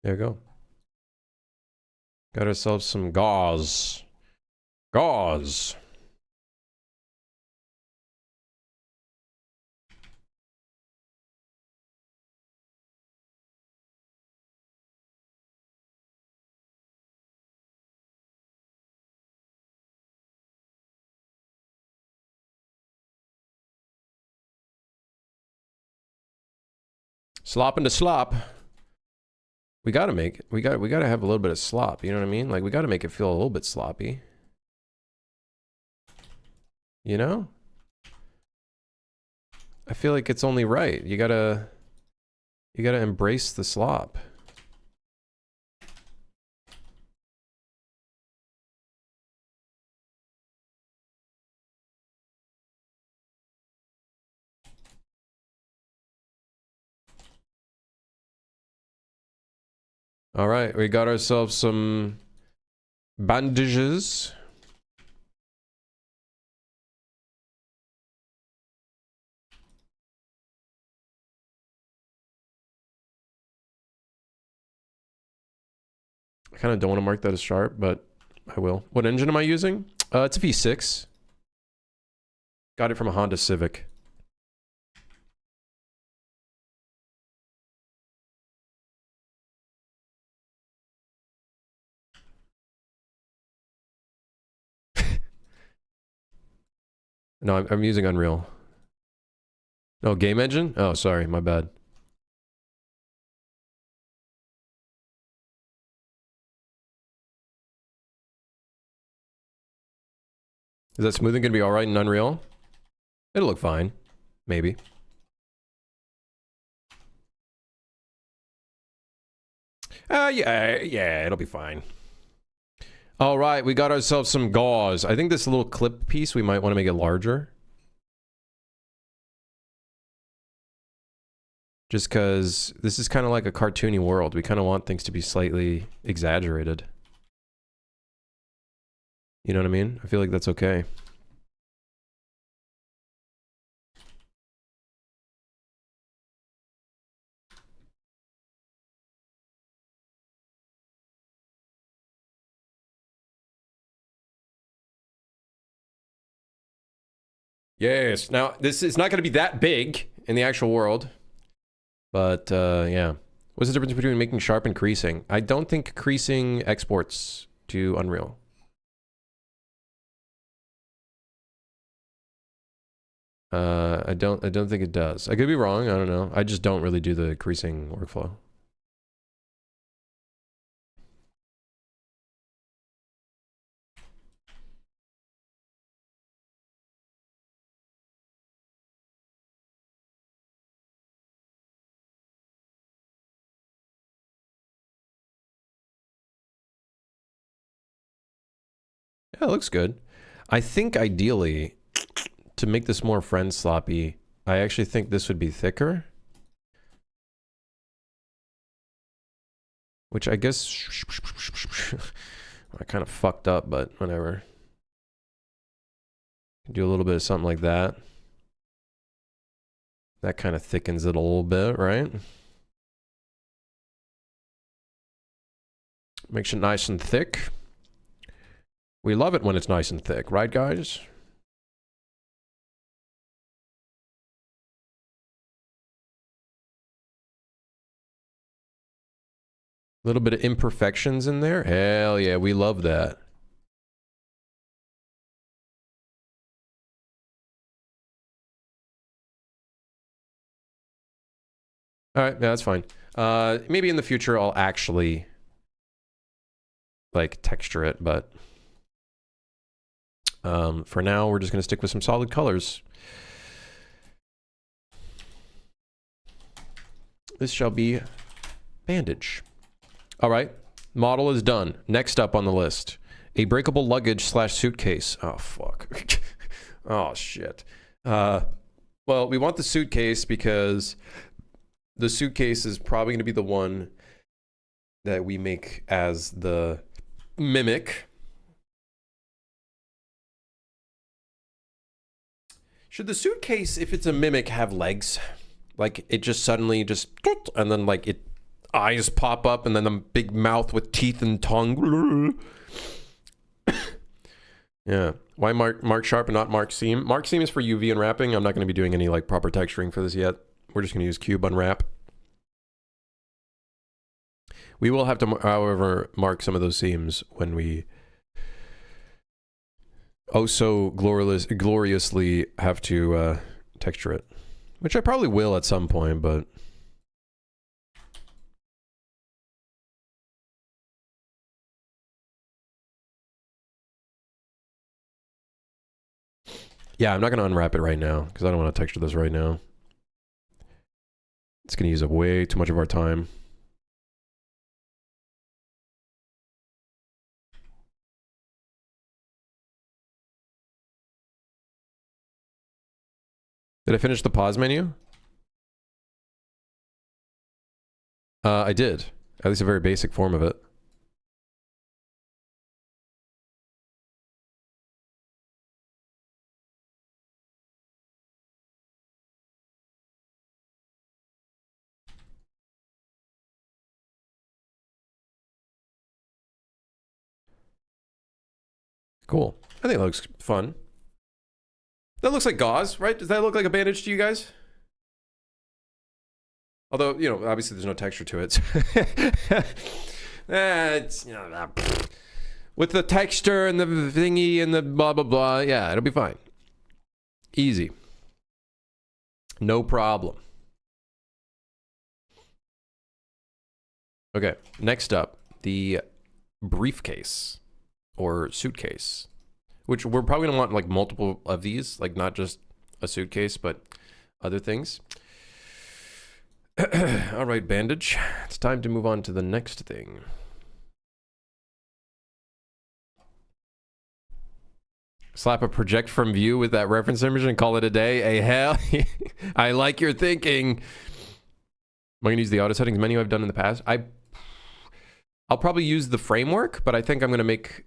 There you go. Got ourselves some gauze. Gauze. Slop into slop. We gotta have a little bit of slop, you know what I mean? Like, we gotta make it feel a little bit sloppy. You know? I feel like it's only right. You gotta embrace the slop. All right, we got ourselves some bandages. I kind of don't want to mark that as sharp, but I will. What engine am I using? It's a V6. Got it from a Honda Civic. No, I'm using Unreal. No, game engine? Oh, sorry, my bad. Is that smoothing gonna be alright in Unreal? It'll look fine. Maybe. Yeah, it'll be fine. Alright, we got ourselves some gauze. I think this little clip piece, we might want to make it larger. Just because this is kind of like a cartoony world. We kind of want things to be slightly exaggerated. You know what I mean? I feel like that's okay. Yes. Now, this is not going to be that big in the actual world. But, yeah. What's the difference between making sharp and creasing? I don't think creasing exports to Unreal. I don't think it does. I could be wrong. I don't know. I just don't really do the creasing workflow. Yeah, it looks good. I think ideally, to make this more friend sloppy, I actually think this would be thicker. Which I guess I kind of fucked up, but whatever. Do a little bit of something like that. That kind of thickens it a little bit, right? Makes it nice and thick. We love it when it's nice and thick, right, guys? A little bit of imperfections in there. Hell yeah, we love that. All right, yeah, that's fine. Maybe in the future I'll actually like texture it, but for now we're just gonna stick with some solid colors. This shall be bandage. All right, model is done. Next up on the list, a breakable luggage / suitcase. Oh fuck. Oh shit. Well, we want the suitcase because the suitcase is probably going to be the one that we make as the mimic. Should the suitcase, if it's a mimic, have legs? Like it just suddenly just, and then like it eyes pop up and then a big mouth with teeth and tongue. Yeah. Why Mark Sharp and not Mark Seam? Mark Seam is for UV and wrapping. I'm not going to be doing any like proper texturing for this yet. We're just going to use Cube Unwrap. We will have to, however, mark some of those seams when we oh so gloriously have to texture it. Which I probably will at some point, but... Yeah, I'm not going to unwrap it right now, because I don't want to texture this right now. It's going to use up way too much of our time. Did I finish the pause menu? I did. At least a very basic form of it. Cool. I think it looks fun. That looks like gauze, right? Does that look like a bandage to you guys? Although, you know, obviously there's no texture to it. It's, you know, with the texture and the thingy and the blah, blah, blah. Yeah, it'll be fine. Easy. No problem. Okay, next up, the briefcase or suitcase, which we're probably gonna want like multiple of these, like not just a suitcase, but other things. All right, bandage. It's time to move on to the next thing. Slap a project from view with that reference image and call it a day. A hell, I like your thinking. Am I gonna use the auto settings menu I've done in the past? I'll probably use the framework, but I think I'm gonna make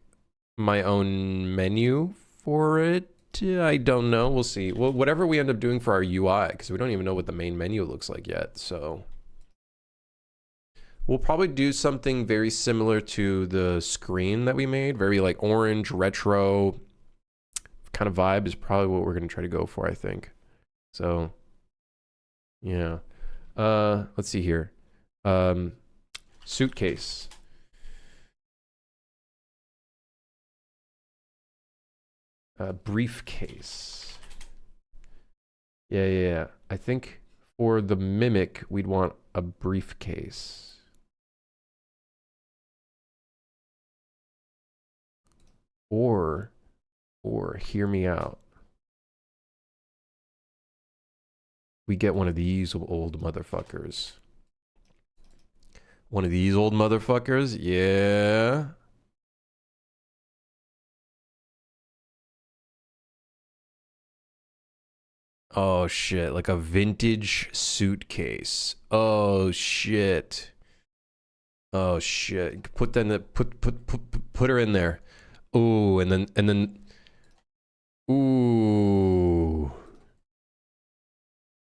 my own menu for it. I don't know. We'll see. Well, whatever we end up doing for our UI, because we don't even know what the main menu looks like yet. So we'll probably do something very similar to the screen that we made. Very like orange, retro kind of vibe is probably what we're going to try to go for, I think. So, yeah. Let's see here. Suitcase. Briefcase. Yeah. I think for the mimic, we'd want a briefcase. Or hear me out. We get one of these old motherfuckers. One of these old motherfuckers? Yeah. Oh shit, like a vintage suitcase. Oh shit. Oh shit. Put her in there. Ooh, and then ooh.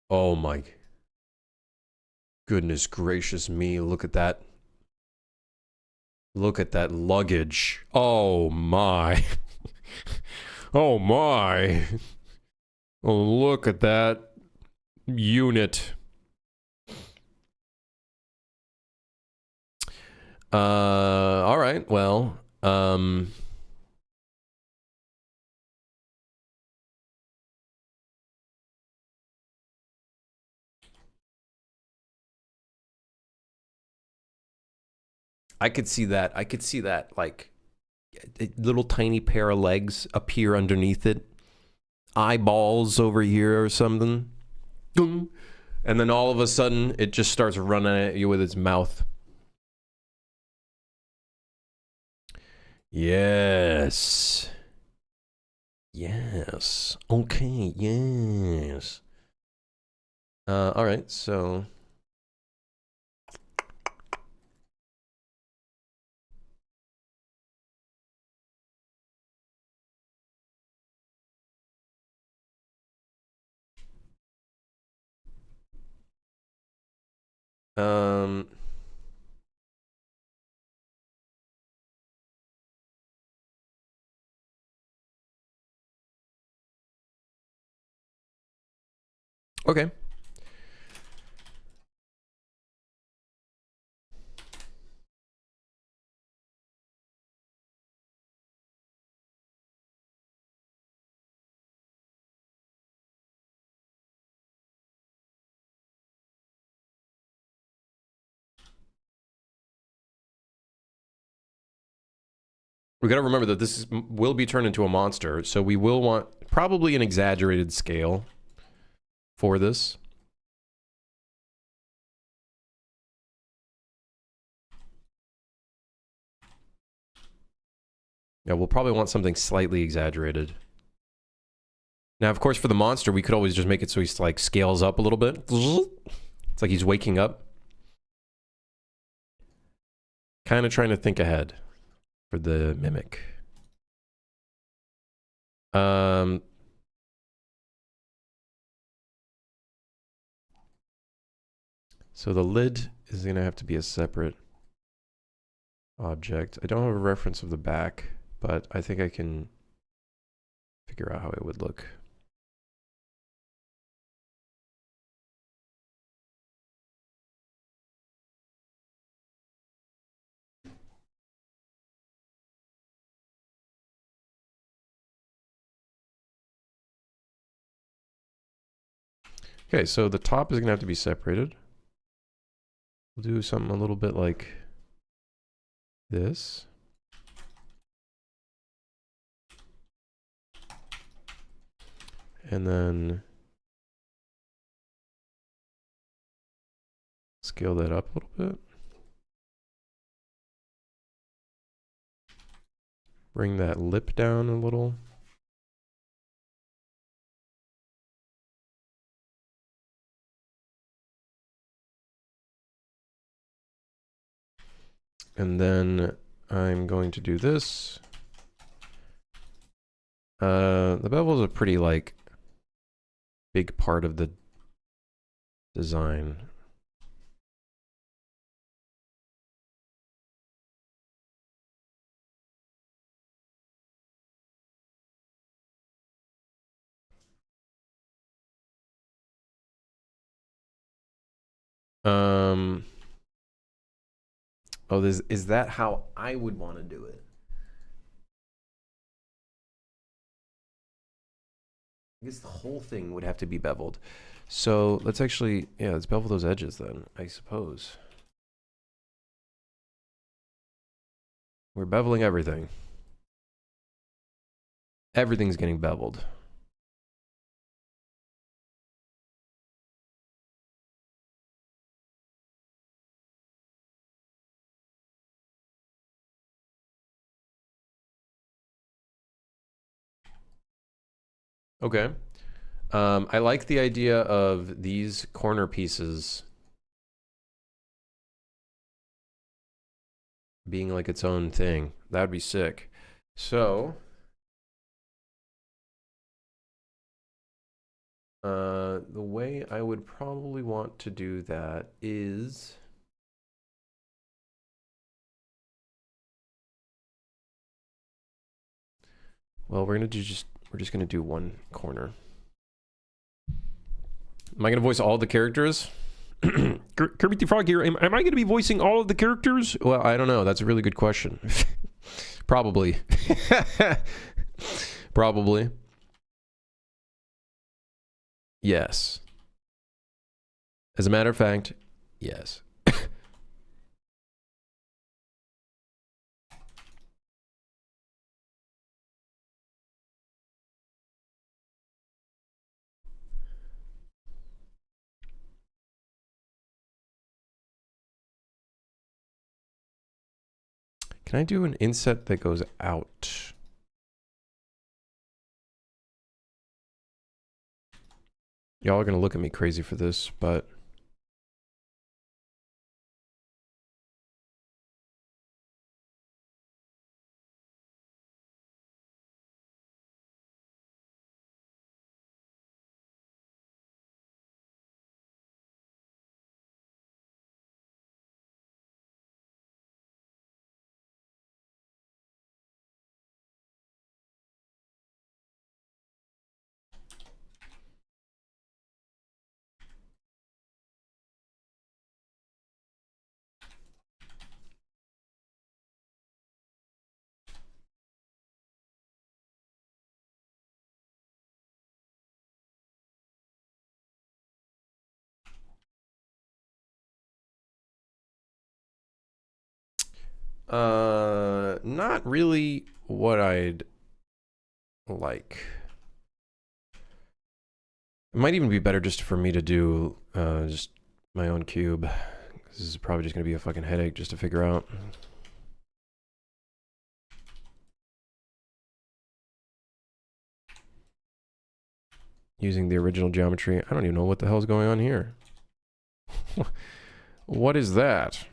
Oh my goodness gracious me, look at that. Look at that luggage. Oh my. Oh my. Oh, look at that unit. All right. Well, I could see that. I could see that, like, a little tiny pair of legs appear underneath it. Eyeballs over here or something. And then all of a sudden, it just starts running at you with its mouth. Yes. Yes. Okay, yes. All right, so... Um... Okay. We got to remember that will be turned into a monster, so we will want probably an exaggerated scale for this. Yeah, we'll probably want something slightly exaggerated. Now, of course, for the monster, we could always just make it so he's like scales up a little bit. It's like he's waking up. Kind of trying to think ahead for the mimic. So the lid is going to have to be a separate object. I don't have a reference of the back, but I think I can figure out how it would look. Okay, so the top is going to have to be separated. We'll do something a little bit like this. And then scale that up a little bit. Bring that lip down a little. And then I'm going to do this. The bevel is a pretty, like, big part of the design. Oh, is that how I would want to do it? I guess the whole thing would have to be beveled. So let's actually, yeah, let's bevel those edges then, I suppose. We're beveling everything. Everything's getting beveled. Okay. I like the idea of these corner pieces being like its own thing. That would be sick. So, the way I would probably want to do that is... Well, we're just gonna do one corner. Am I gonna voice all the characters? Kermit the Frog here. Am I gonna be voicing all of the characters? Well, I don't know. That's a really good question. Probably. Probably. Yes. As a matter of fact, yes. Can I do an inset that goes out? Y'all are gonna look at me crazy for this, but... Not really what I'd like. It might even be better just for me to do just my own cube. This is probably just gonna be a fucking headache just to figure out. Using the original geometry. I don't even know what the hell's going on here. What is that?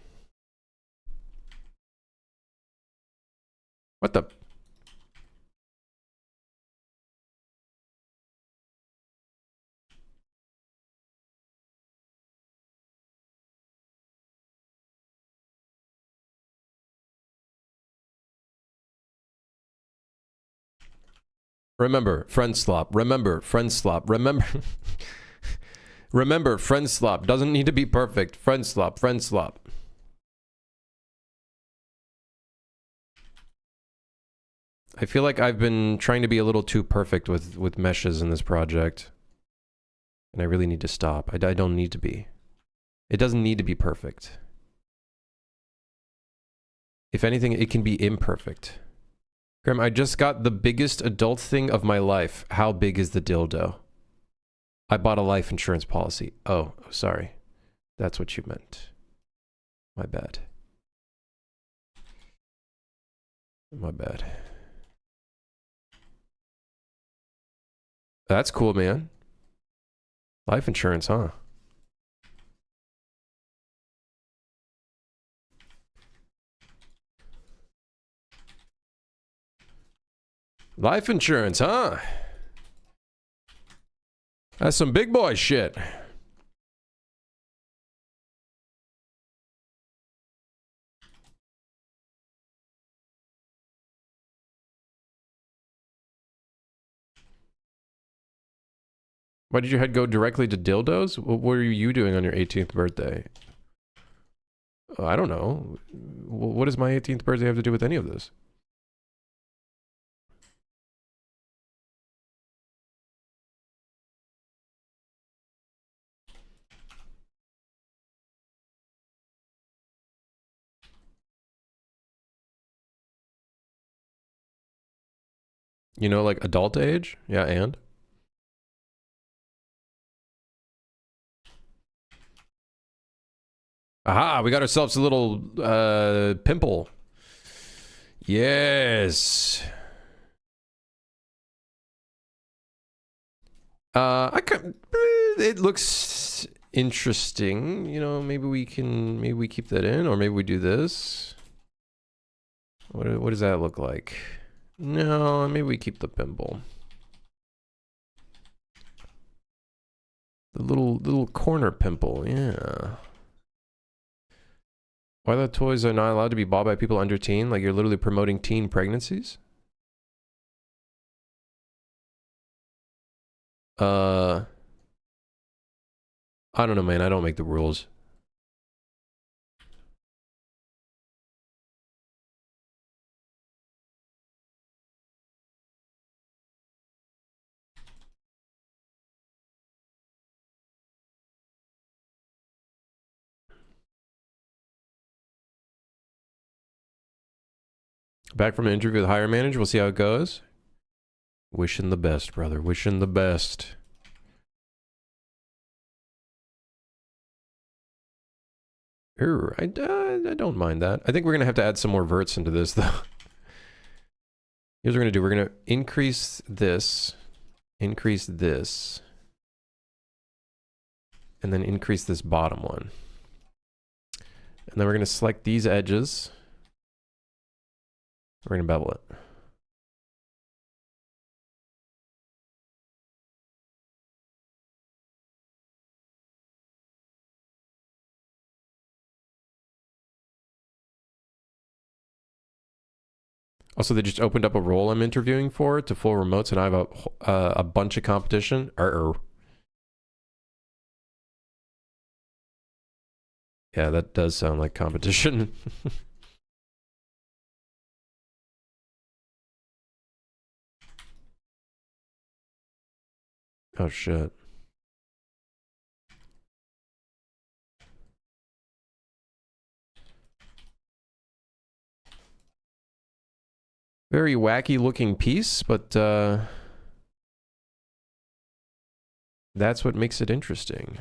What the? Remember, friendslop. Remember, friendslop. Remember. Remember, friendslop. Doesn't need to be perfect. Friendslop, friendslop. I feel like I've been trying to be a little too perfect with meshes in this project. And I really need to stop. I don't need to be. It doesn't need to be perfect. If anything, it can be imperfect. Graham, I just got the biggest adult thing of my life. How big is the dildo? I bought a life insurance policy. Oh, sorry. That's what you meant. My bad. My bad. That's cool, man. Life insurance, huh? Life insurance, huh? That's some big boy shit. Why did your head go directly to dildos? What were you doing on your 18th birthday? I don't know. What does my 18th birthday have to do with any of this? You know, like adult age? Yeah, and? Aha, we got ourselves a little pimple. Yes. I could. It looks interesting. You know, maybe we keep that in, or maybe we do this. What does that look like? No, maybe we keep the pimple. The little corner pimple, yeah. Why the toys are not allowed to be bought by people under teen? Like you're literally promoting teen pregnancies? I don't know, man. I don't make the rules. Back from an interview with the hire manager. We'll see how it goes. Wishing the best, brother. Wishing the best. I don't mind that. I think we're going to have to add some more verts into this, though. Here's what we're going to do. We're going to increase this, and then increase this bottom one. And then we're going to select these edges. We're going to bevel it. Also, they just opened up a role I'm interviewing for to full remotes, and I have a bunch of competition. Yeah, that does sound like competition. Oh, shit. Very wacky looking piece, but that's what makes it interesting.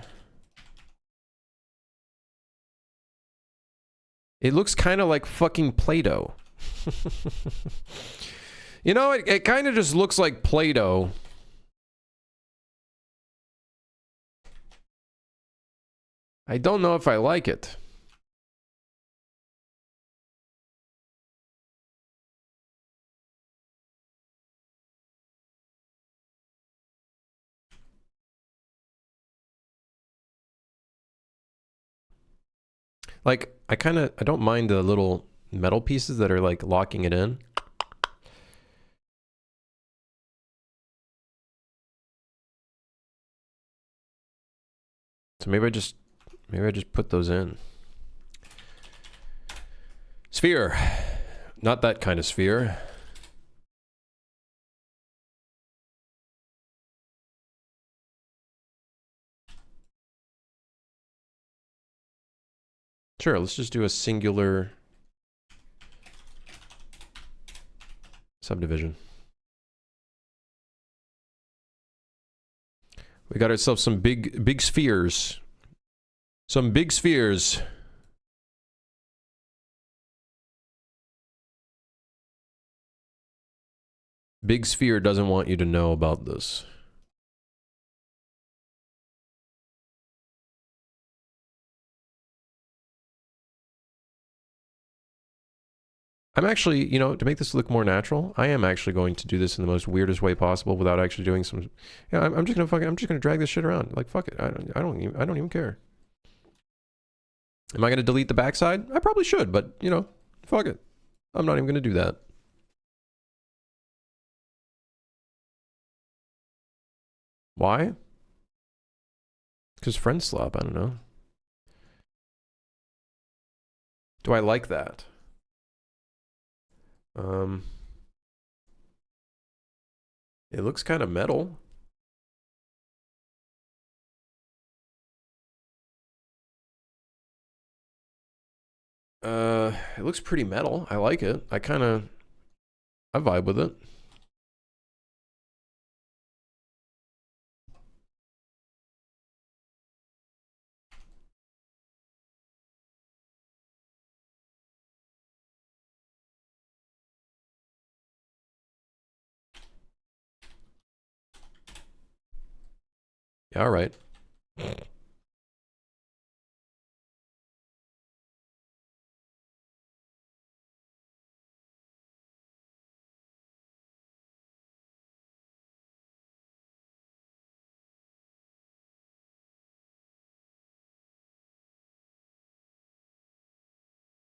It looks kind of like fucking Play-Doh. You know, it kind of just looks like Play-Doh. I don't know if I like it. Like, I don't mind the little metal pieces that are like locking it in. So maybe I just put those in. Sphere. Not that kind of sphere. Sure, let's just do a singular subdivision. We got ourselves some big spheres. Some big spheres. Big Sphere doesn't want you to know about this. I'm actually, you know, to make this look more natural, I am actually going to do this in the most weirdest way possible without actually doing some. Yeah, I'm just gonna drag this shit around. Like fuck it, I don't even care. Am I gonna delete the backside? I probably should, but you know, fuck it. I'm not even gonna do that. Why? Because friendslop. I don't know. Do I like that? It looks kind of metal. It looks pretty metal. I like it. I vibe with it. Yeah, all right.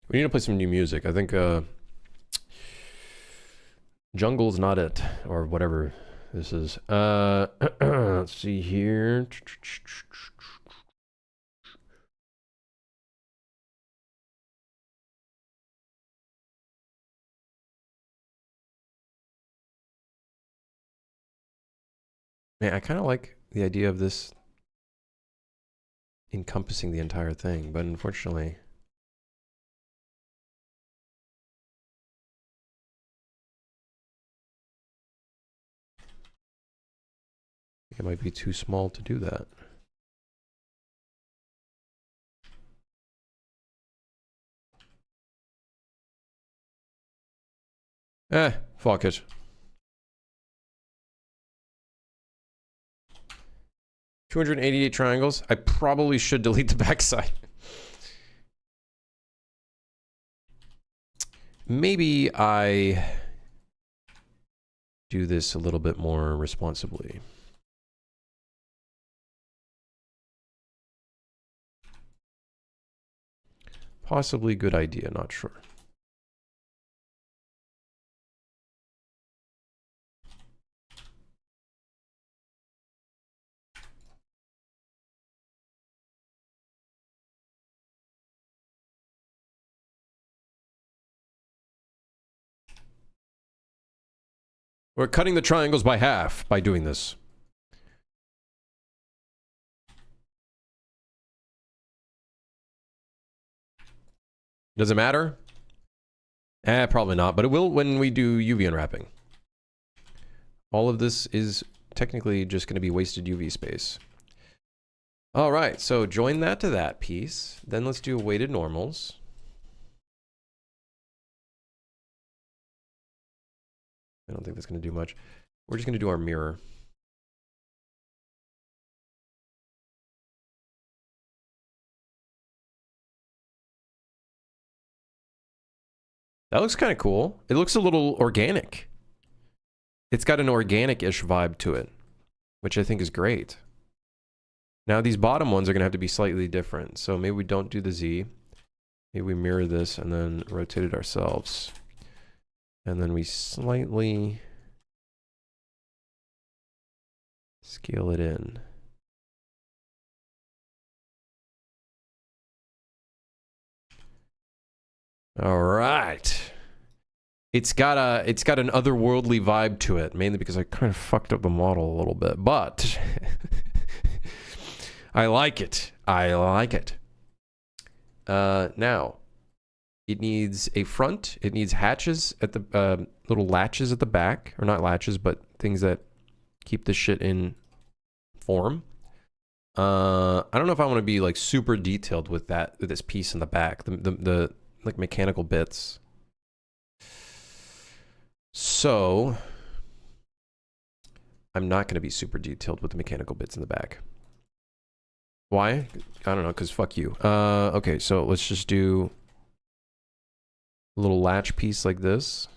We need to play some new music. I think Jungle's not it, or whatever this is. Let's see here. Man, I kind of like the idea of this encompassing the entire thing, but unfortunately, it might be too small to do that. Fuck it. $288 triangles. I probably should delete the backside. Maybe I do this a little bit more responsibly. Possibly good idea, not sure. We're cutting the triangles by half by doing this. Does it matter? Probably not, but it will when we do UV unwrapping. All of this is technically just going to be wasted UV space. All right, so join that to that piece. Then let's do weighted normals. I don't think that's going to do much. We're just going to do our mirror. That looks kind of cool. It looks a little organic. It's got an organic-ish vibe to it, which I think is great. Now these bottom ones are going to have to be slightly different. So maybe we don't do the Z. Maybe we mirror this and then rotate it ourselves. And then we slightly scale it in. All right. It's got an otherworldly vibe to it, mainly because I kind of fucked up the model a little bit, but I like it. I like it. Now, it needs a front. It needs hatches at the little latches at the back, or not latches, but things that keep this shit in form. I don't know if I want to be like super detailed with this piece in the back, the like mechanical bits. So I'm not going to be super detailed with the mechanical bits in the back. Why? I don't know, because fuck you. Okay, so let's just do a little latch piece like this.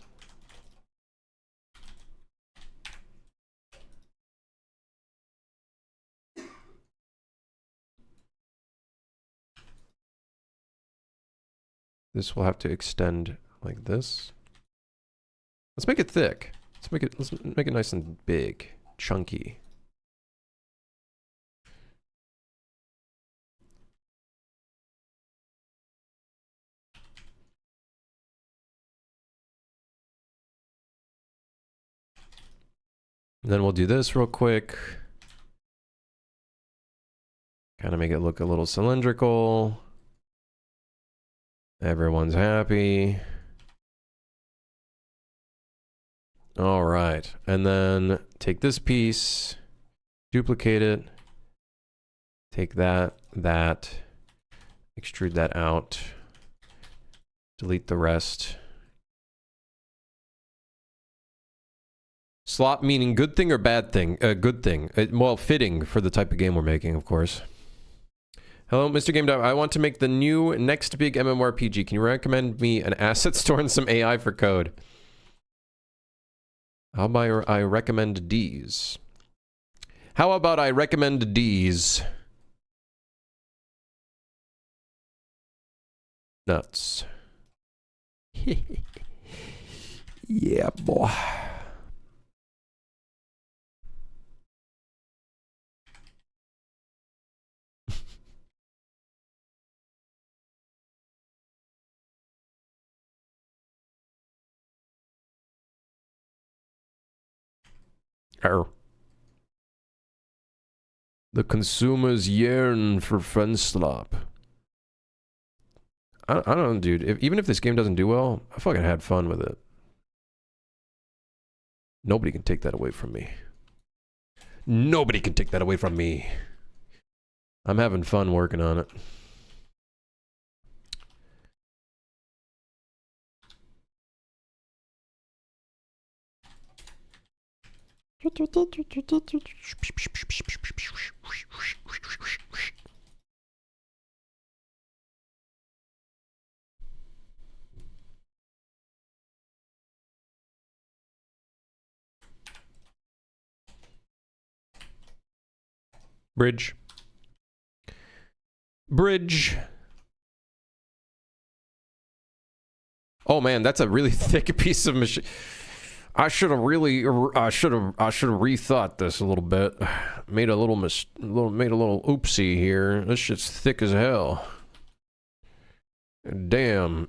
This will have to extend like this. Let's make it thick. Let's make it nice and big, chunky. And then we'll do this real quick. Kind of make it look a little cylindrical. Everyone's happy. All right, and then take this piece, duplicate it, take that, extrude that out, delete the rest. Slop meaning good thing or bad thing? Good thing. Well, fitting for the type of game we're making, of course. Hello, Mr. Game Dev. I want to make the new next big MMORPG. Can you recommend me an asset store and some AI for code? How about I recommend D's? How about I recommend D's? Nuts. Yeah, boy. Arr. The consumers yearn for friendslop. I don't know, dude. Even if this game doesn't do well, I fucking had fun with it. Nobody can take that away from me. Nobody can take that away from me. I'm having fun working on it. Bridge. Bridge. Oh man, that's a really thick piece of machine. I should have rethought this a little bit. Made a little oopsie here. This shit's thick as hell. Damn.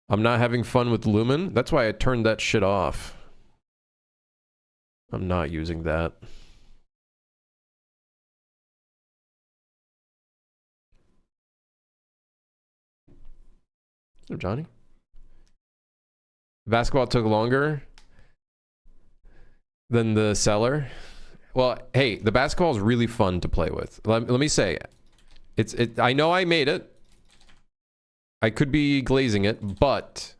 I'm not having fun with Lumen. That's why I turned that shit off. I'm not using that. Oh, Johnny? Basketball took longer than the seller. Well, hey, the basketball is really fun to play with. Let me say, I know I made it. I could be glazing it, but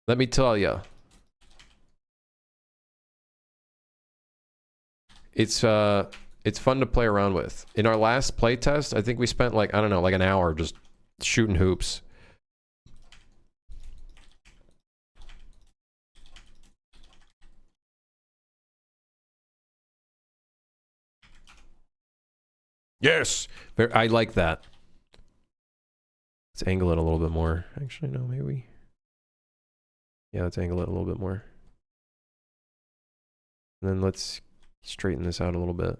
let me tell you, it's fun to play around with. In our last playtest, I think we spent like, I don't know, like an hour just shooting hoops. Yes! I like that. Let's angle it a little bit more. Actually, no, maybe. Yeah, let's angle it a little bit more. And then let's straighten this out a little bit.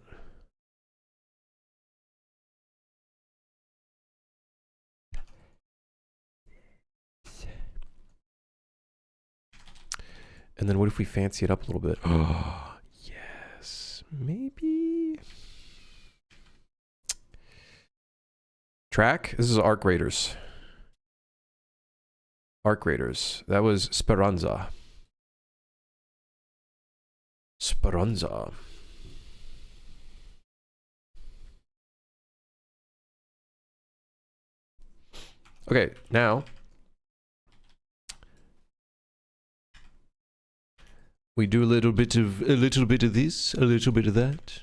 And then what if we fancy it up a little bit? Oh, yes. Maybe. Track? This is Arc Raiders. Arc Raiders. That was Speranza. Speranza. Okay, now we do a little bit of this, a little bit of that.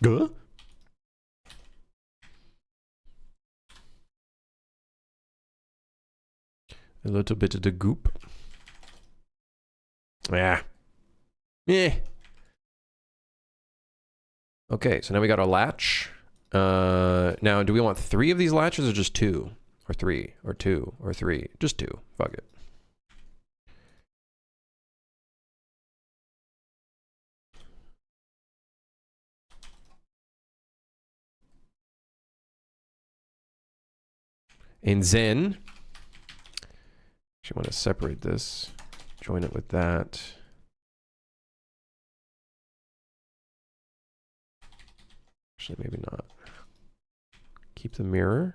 Huh? A little bit of the goop. Yeah. Yeah. Okay, so now we got our latch. Now, do we want 3 of these latches or just 2? Or 3? Or 2? Or 3? Just 2. Fuck it. And then, actually want to separate this, join it with that. Actually, maybe not. Keep the mirror.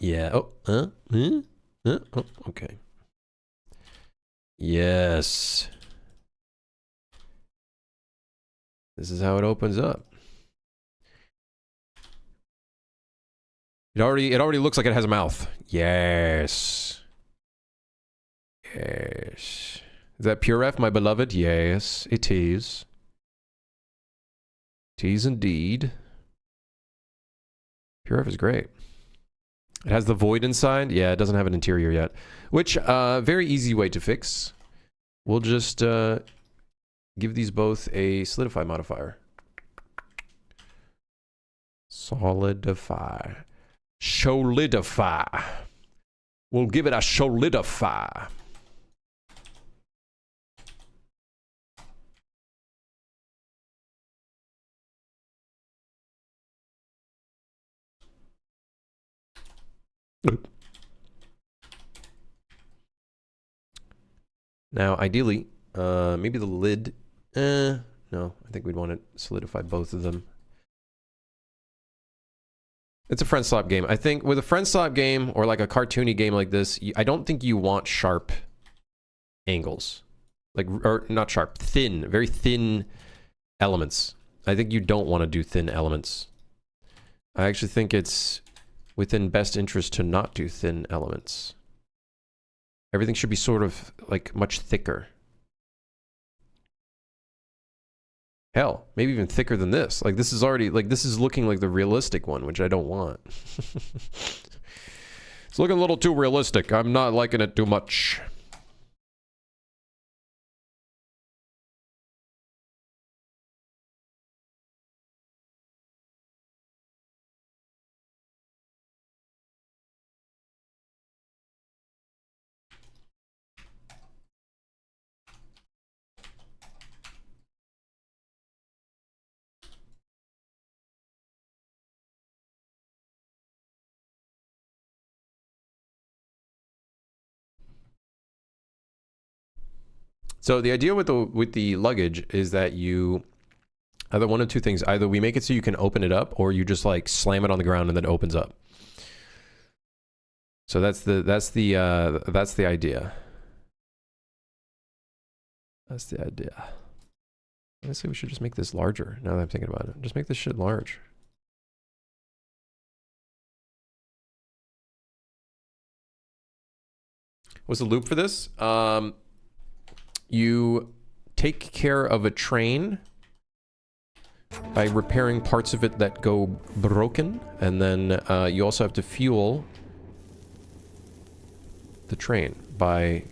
Yeah. Oh. Oh, okay. Yes. This is how it opens up. It already looks like it has a mouth. Yes. Yes. Is that Pure F, my beloved? Yes, it is. It is indeed. Pure F is great. It has the void inside. Yeah, it doesn't have an interior yet. Which, very easy way to fix. We'll just give these both a solidify modifier. Solidify. Solidify. We'll give it a solidify. Now, ideally, maybe the lid. No, I think we'd want to solidify both of them. It's a friendslop game. I think with a friendslop game or like a cartoony game like this, I don't think you want sharp angles. Like, or not sharp, thin, very thin elements. I think you don't want to do thin elements. I actually think it's within best interest to not do thin elements. Everything should be sort of like much thicker. Hell, maybe even thicker than this. Like this is already, like this is looking like the realistic one, which I don't want. It's looking a little too realistic. I'm not liking it too much. So the idea with the luggage is that you either one of two things. Either we make it so you can open it up, or you just like slam it on the ground and then it opens up. So that's the idea. That's the idea. Honestly, we should just make this larger. Now that I'm thinking about it, just make this shit large. What's the loop for this? You take care of a train by repairing parts of it that go broken, and then you also have to fuel the train by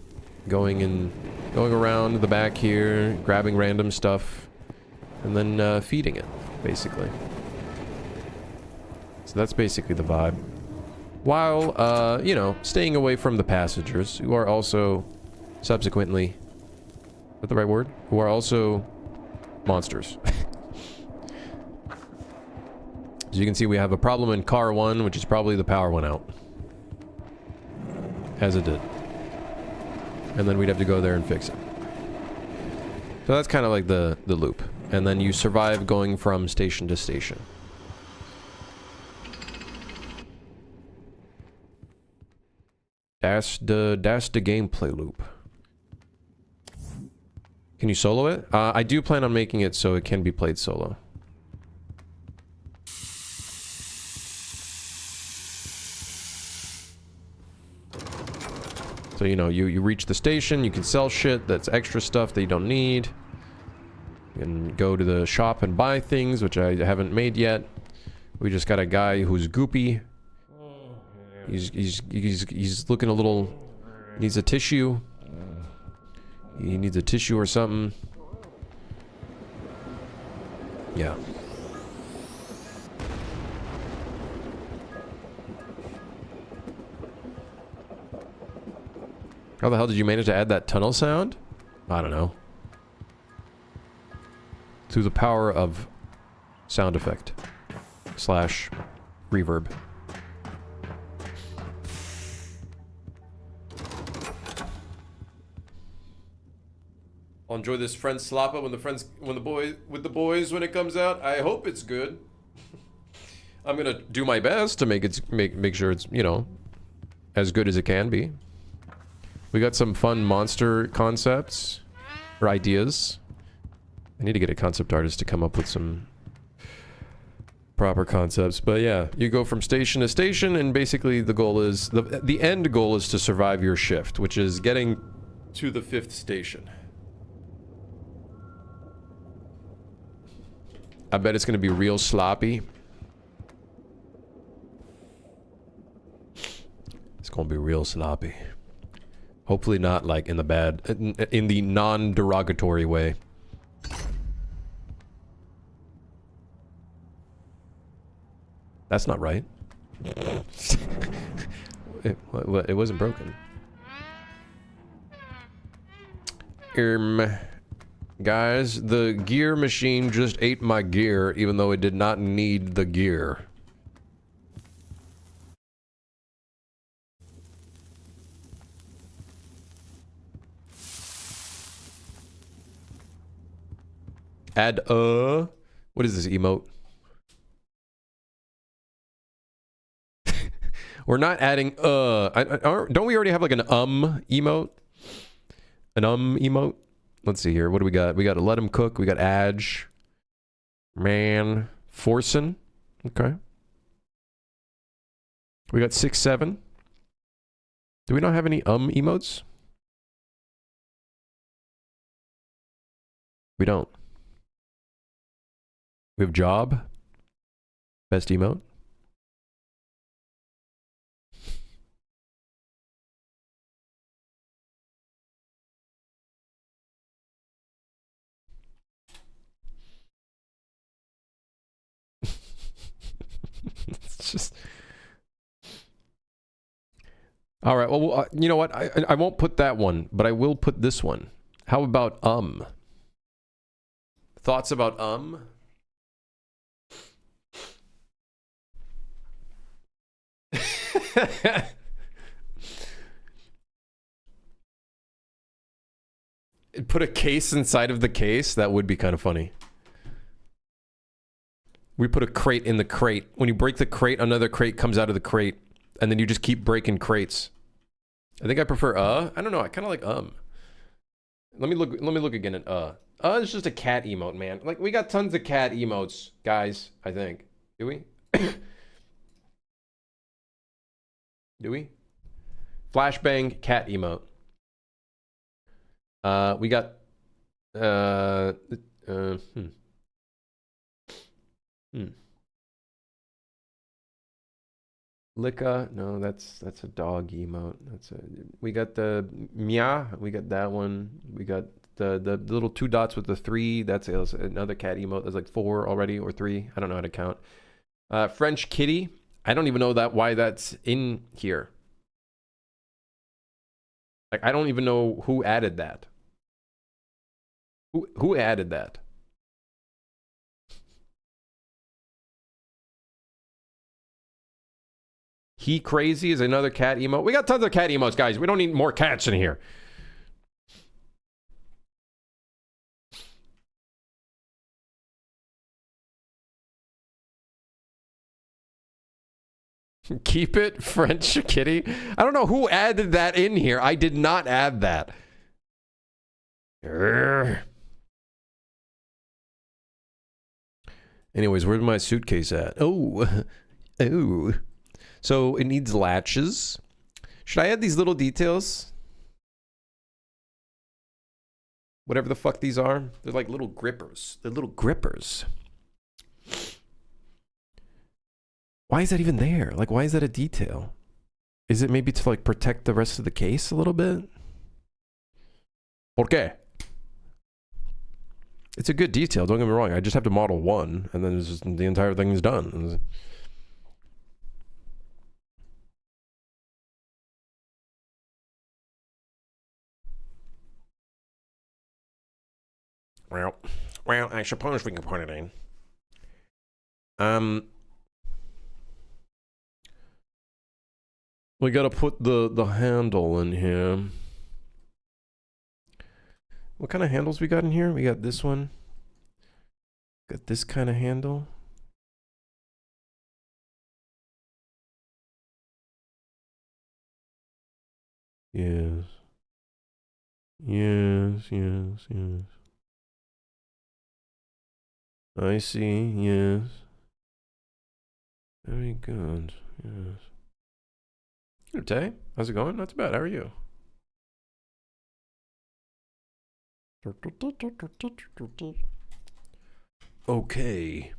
going around the back here, grabbing random stuff, and then feeding it, basically. So that's basically the vibe. While, you know, staying away from the passengers, who are also subsequently... Is that the right word? Who are also monsters. As you can see, we have a problem in car 1, which is probably the power went out. As it did. And then we'd have to go there and fix it. So that's kind of like the loop. And then you survive going from station to station. That's the gameplay loop. Can you solo it? I do plan on making it so it can be played solo. So, you know, you reach the station, you can sell shit that's extra stuff that you don't need. You can go to the shop and buy things, which I haven't made yet. We just got a guy who's goopy. He's looking a little... Needs a tissue. He needs a tissue or something. Yeah. How the hell did you manage to add that tunnel sound? I don't know. Through the power of sound effect / reverb. I'll enjoy this friendslop when the boys when it comes out. I hope it's good. I'm gonna do my best to make sure it's, you know, as good as it can be. We got some fun monster concepts or ideas. I need to get a concept artist to come up with some proper concepts. But yeah, you go from station to station, and basically the goal is the end goal is to survive your shift, which is getting to the 5th station. I bet it's gonna be real sloppy. It's gonna be real sloppy. Hopefully not like in the bad, in the non-derogatory way. That's not right. It wasn't broken. Guys, the gear machine just ate my gear, even though it did not need the gear. Add, what is this emote? We're not adding, don't we already have like an emote? An emote? Let's see here. What do we got? We got to let him cook. We got Adge. Man. Forsen. Okay. We got 6-7. Do we not have any emotes? We don't. We have job. Best emote. It's just... All right, well, you know what? I won't put that one, but I will put this one. How about Thoughts about Put a case inside of the case? That would be kind of funny. We put a crate in the crate. When you break the crate, another crate comes out of the crate. And then you just keep breaking crates. I think I prefer I don't know, I kind of like Let me look again at it's just a cat emote, man. Like, we got tons of cat emotes, guys, I think. Do we? Do we? Flashbang cat emote. We got Licka, no, that's a dog emote. We got the Mia, we got that one. We got the little 2 dots with the 3. That's another cat emote. There's like 4 already, or 3. I don't know how to count. French kitty. I don't even know why that's in here. Like, I don't even know who added that. Who added that? He crazy is another cat emote. We got tons of cat emotes, guys. We don't need more cats in here. Keep it, French kitty. I don't know who added that in here. I did not add that. Anyways, where's my suitcase at? Oh. Oh. So it needs latches. Should I add these little details? Whatever the fuck these are. They're like little grippers. They're little grippers. Why is that even there? Like, why is that a detail? Is it maybe to like protect the rest of the case a little bit? ¿Por qué? It's a good detail, don't get me wrong. I just have to model one, and then it's just, the entire thing is done. Well, well, I suppose we can put it in. Um, we gotta put the handle in here. What kind of handles we got in here? We got this one. Got this kind of handle. Yes. Yes, yes, yes. I see, yes. Very good, yes. Hey, Tay, how's it going? Not too bad, how are you? Okay.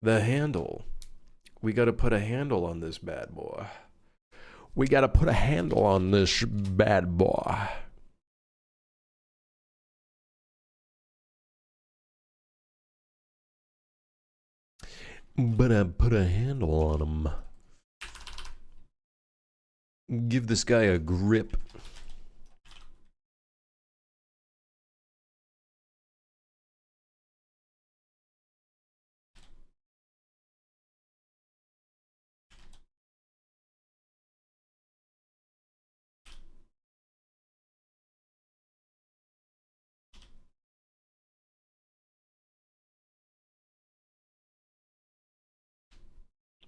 The handle. We gotta put a handle on this bad boy. We gotta put a handle on this bad boy. But I put a handle on him. Give this guy a grip.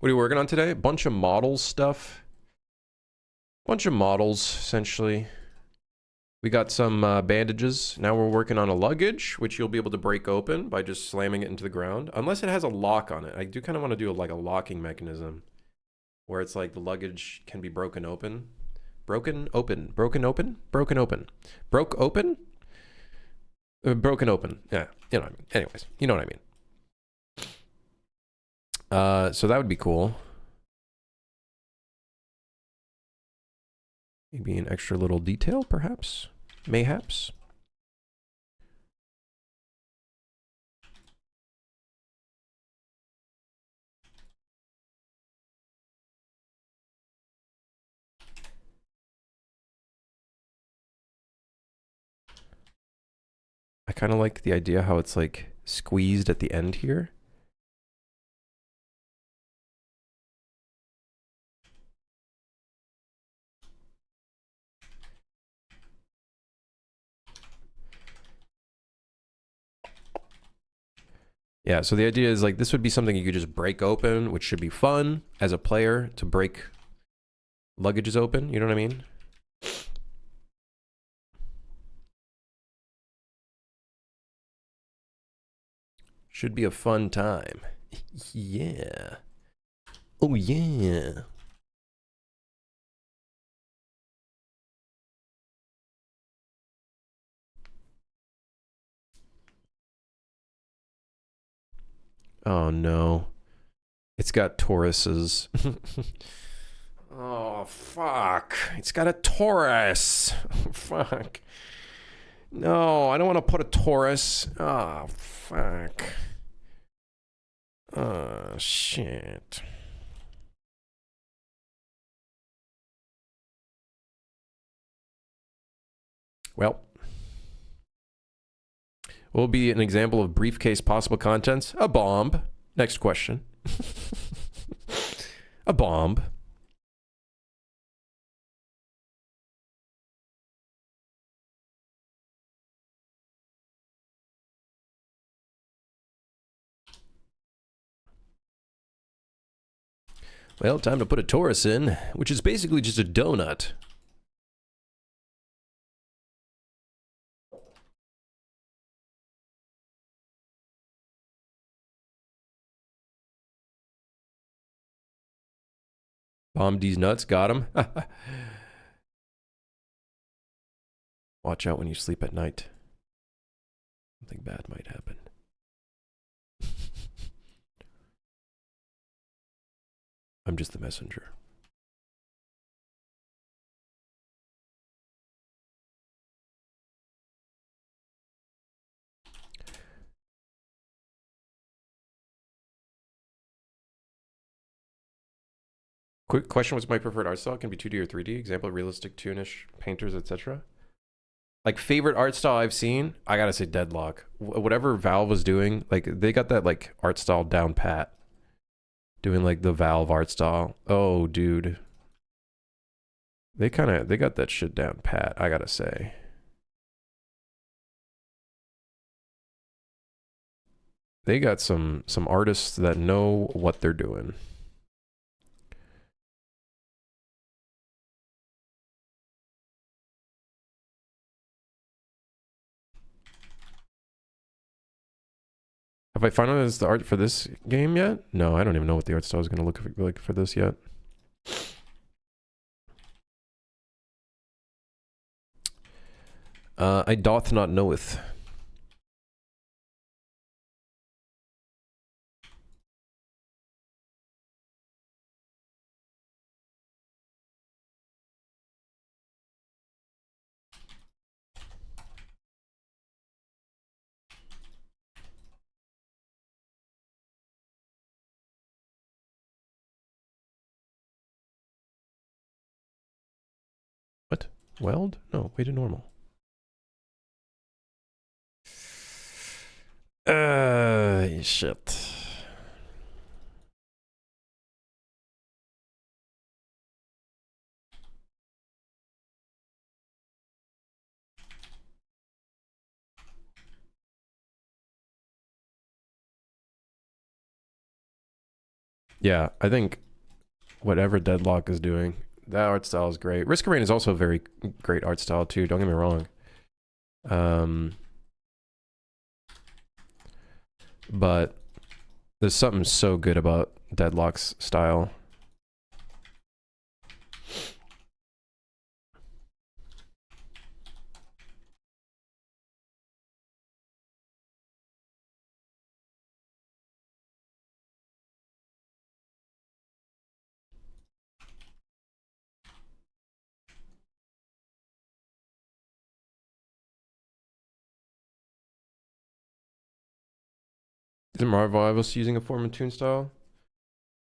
What are you working on today? A bunch of models stuff. Bunch of models, essentially. We got some bandages. Now we're working on a luggage, which you'll be able to break open by just slamming it into the ground. Unless it has a lock on it. I do kind of want to do like a locking mechanism. Where it's like the luggage can be broken open. Broken open. Broken open? Broken open. Broke open? Broken open. Yeah, you know what I mean. Anyways, you know what I mean. So that would be cool. Maybe an extra little detail, perhaps? Mayhaps? I kind of like the idea how it's like squeezed at the end here. Yeah, so the idea is like this would be something you could just break open, which should be fun as a player to break luggages open, you know what I mean? Should be a fun time. Yeah. Oh yeah. Oh no. It's got Tauruses. Oh fuck. It's got a Taurus. Fuck. No, I don't want to put a Taurus. Oh fuck. Oh shit. Well, will be an example of briefcase possible contents? A bomb. Next question. A bomb. Well, time to put a Taurus in, which is basically just a donut. Bombed these nuts, got him. Watch out when you sleep at night. Something bad might happen. I'm just the messenger. Quick question, what's my preferred art style? Can be 2D or 3D. Example, realistic, toonish, painters, etc. Like favorite art style I've seen, I gotta say Deadlock. Whatever Valve was doing, like they got that like art style down pat. Doing like the Valve art style. Oh, dude. They got that shit down pat, I gotta say. They got some artists that know what they're doing. Have I finalized the art for this game yet? No, I don't even know what the art style is going to look like for this yet. I doth not knoweth. What? Weld? No, way to normal. Shit. Yeah, I think whatever Deadlock is doing, that art style is great. Risk of Rain is also a very great art style too, don't get me wrong. But there's something so good about Deadlock's style. Isn't Marvel Rivals using a form and tune style?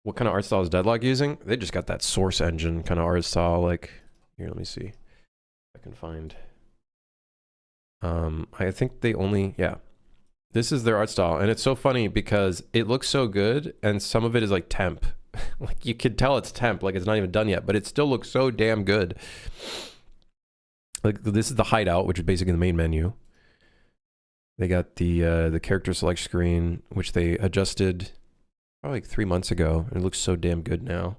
What kind of art style is Deadlock using? They just got that Source Engine kind of art style. Like, here, let me see if I can find. I think they only, yeah. This is their art style, and it's so funny because it looks so good, and some of it is like temp. Like you could tell it's temp, like it's not even done yet, but it still looks so damn good. Like this is the hideout, which is basically the main menu. They got the character select screen, which they adjusted probably like 3 months ago. And it looks so damn good now.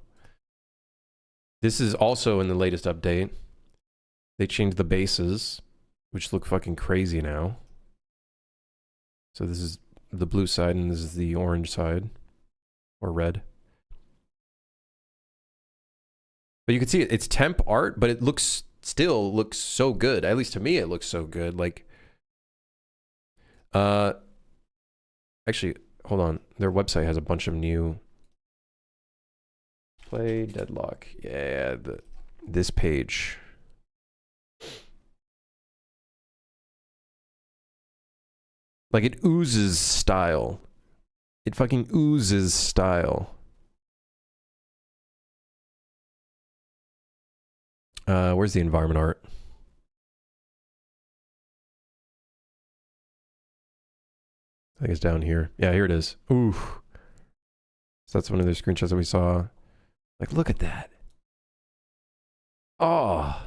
This is also in the latest update. They changed the bases, which look fucking crazy now. So this is the blue side, and this is the orange side, or red. But you can see it's temp art, but it still looks so good. At least to me, it looks so good. Like, actually, hold on. Their website has a bunch of new. Play Deadlock. Yeah, this page. Like it oozes style. It fucking oozes style. Where's the environment art? I think it's down here. Yeah, here it is. Ooh. So that's one of the screenshots that we saw. Like, look at that. Oh.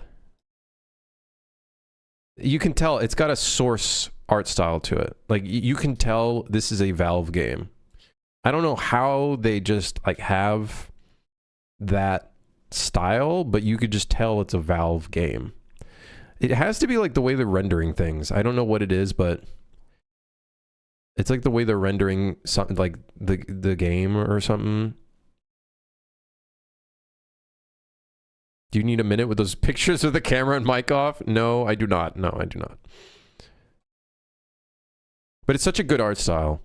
You can tell it's got a Source art style to it. Like, you can tell this is a Valve game. I don't know how they just, like, have that style, but you could just tell it's a Valve game. It has to be, like, the way they're rendering things. I don't know what it is, but it's like the way they're rendering something, like the game or something. Do you need a minute with those pictures of the camera and mic off? No, I do not. No, I do not. But it's such a good art style.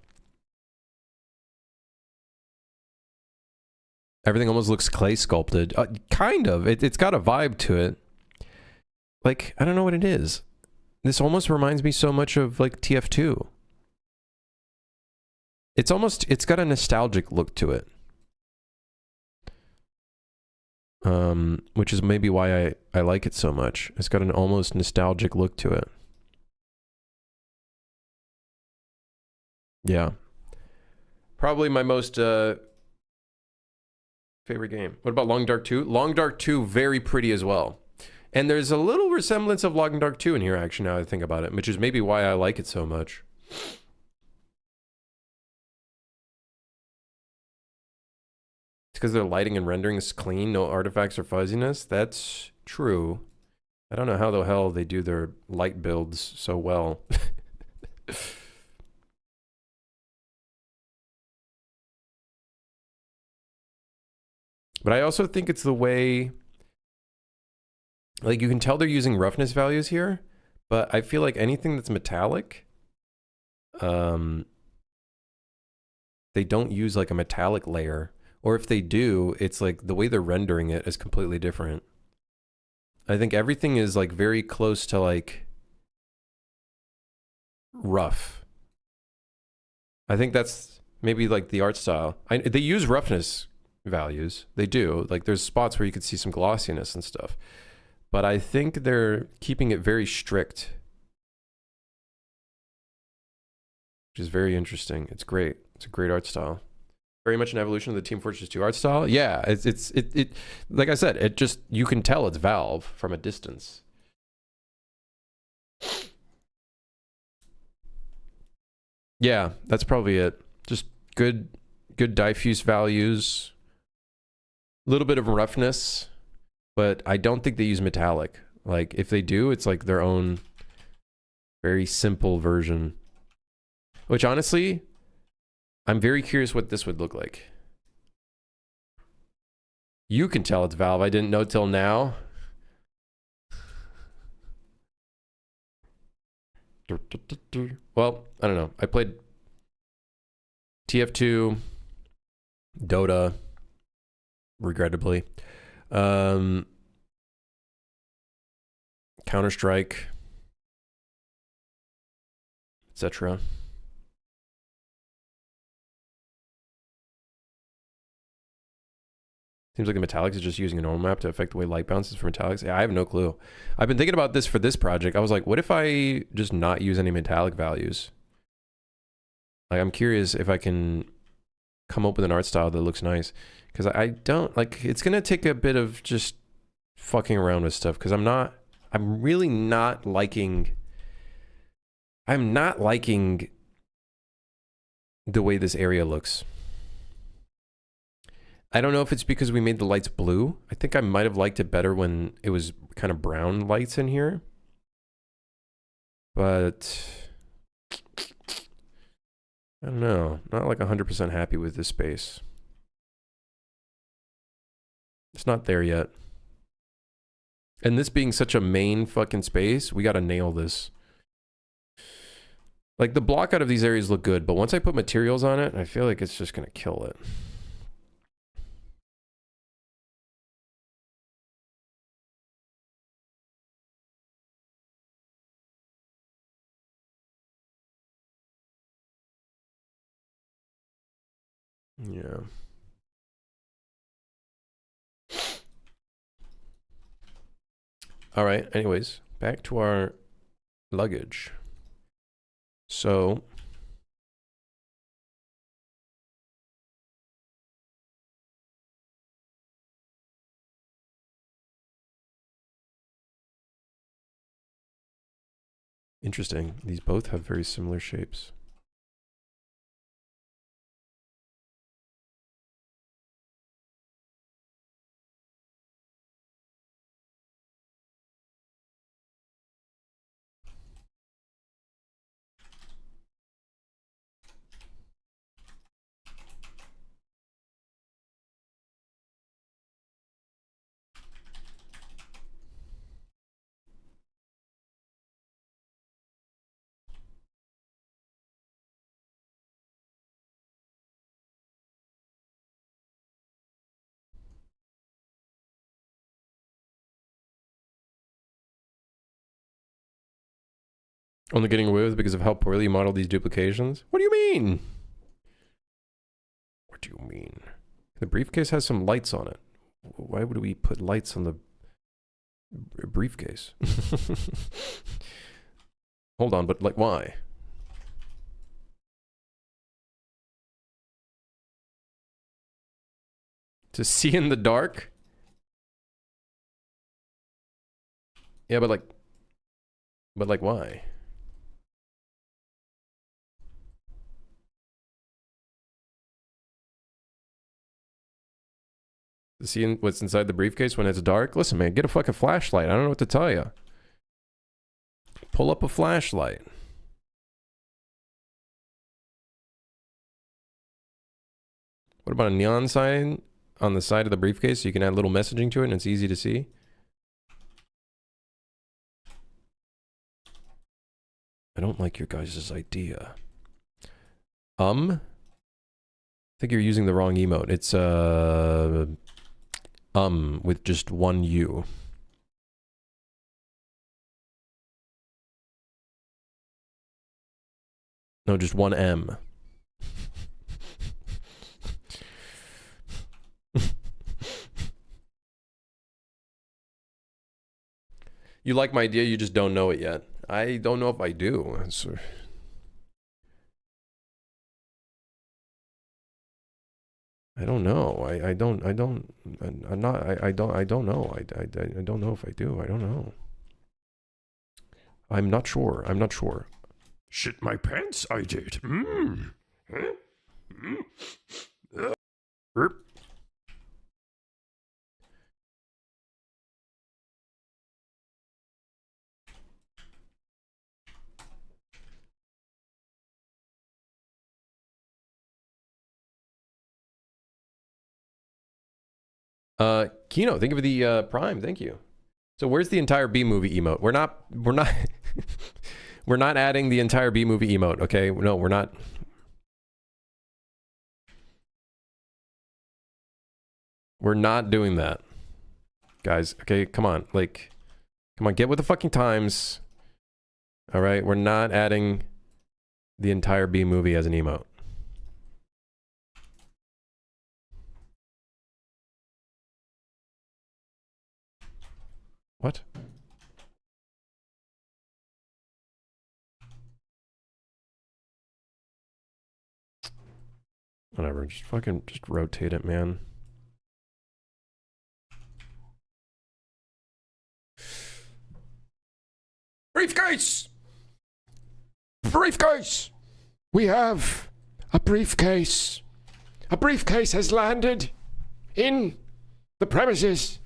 Everything almost looks clay sculpted. Kind of. It's got a vibe to it. Like, I don't know what it is. This almost reminds me so much of, like, TF2. It's got a nostalgic look to it. which is maybe why I like it so much. It's got an almost nostalgic look to it. Yeah. Probably my most favorite game. What about Long Dark 2? Long Dark 2, very pretty as well. And there's a little resemblance of Long Dark 2 in here, actually, now I think about it, which is maybe why I like it so much. It's because their lighting and rendering is clean, no artifacts or fuzziness. That's true. I don't know how the hell they do their light builds so well. But I also think it's the way, like, you can tell they're using roughness values here, but I feel like anything that's metallic, they don't use like a metallic layer, or if they do, it's like the way they're rendering it is completely different. I think everything is like very close to like rough. I think that's maybe like the art style. They use roughness values. They do. Like there's spots where you could see some glossiness and stuff. But I think they're keeping it very strict. Which is very interesting. It's great. It's a great art style. Very much an evolution of the Team Fortress 2 art style. Yeah, it like I said, it just, you can tell it's Valve from a distance. Yeah, that's probably it. Just good diffuse values. A little bit of roughness, but I don't think they use metallic. Like if they do, it's like their own very simple version. Which honestly, I'm very curious what this would look like. You can tell it's Valve. I didn't know till now. Well, I don't know. I played TF2, Dota, regrettably. Counter-Strike, etc. Seems like the metallics is just using a normal map to affect the way light bounces for metallics. Yeah, I have no clue. I've been thinking about this for this project. I was like, what if I just not use any metallic values? Like, I'm curious if I can come up with an art style that looks nice. Because I don't, like, it's going to take a bit of just fucking around with stuff. Because I'm really not liking, I'm not liking the way this area looks. I don't know if it's because we made the lights blue. I think I might have liked it better when it was kind of brown lights in here. But I don't know. Not like 100% happy with this space. It's not there yet. And this being such a main fucking space, we gotta nail this. Like the block out of these areas look good, but once I put materials on it, I feel like it's just gonna kill it. Yeah. All right. Anyways, back to our luggage. So interesting. These both have very similar shapes. Only getting away with because of how poorly you modeled these duplications? What do you mean? What do you mean? The briefcase has some lights on it. Why would we put lights on the briefcase? Hold on, but like, why? To see in the dark? Yeah, but like why? To see what's inside the briefcase when it's dark? Listen, man, get a fucking flashlight. I don't know what to tell you. Pull up a flashlight. What about a neon sign on the side of the briefcase so you can add a little messaging to it and it's easy to see? I don't like your guys' idea. I think you're using the wrong emote. It's with just one U. No, just one M. You like my idea, you just don't know it yet. I don't know if I do. I don't know. I don't know. I don't know if I do. I don't know. I'm not sure. I'm not sure. Shit my pants, I did. Kino, thank you for the Prime. Thank you. So where's the entire B movie emote? We're not we're not adding the entire B movie emote, okay? No, we're not. We're not doing that. Guys, okay, come on. Like, come on, get with the fucking times. All right, we're not adding the entire B movie as an emote. What? Whatever, just fucking, just rotate it, man. Briefcase! Briefcase! We have a briefcase. A briefcase has landed in the premises.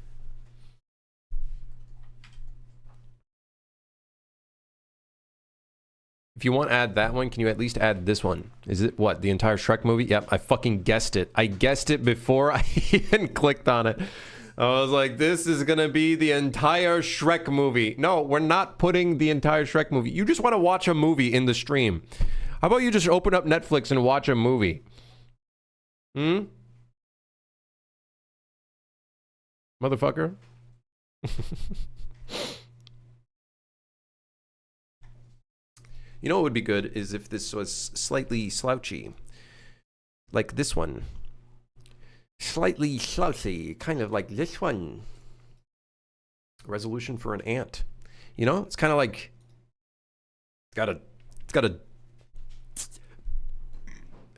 If you want to add that one, can you at least add this one? Is it what? The entire Shrek movie? Yep, I fucking guessed it. I guessed it before I even clicked on it. I was like, this is gonna be the entire Shrek movie. No, we're not putting the entire Shrek movie. You just want to watch a movie in the stream. How about you just open up Netflix and watch a movie? Motherfucker? You know what would be good is if this was slightly slouchy. Like this one. Slightly slouchy, kind of like this one. Resolution for an ant. You know, it's kind of like it's a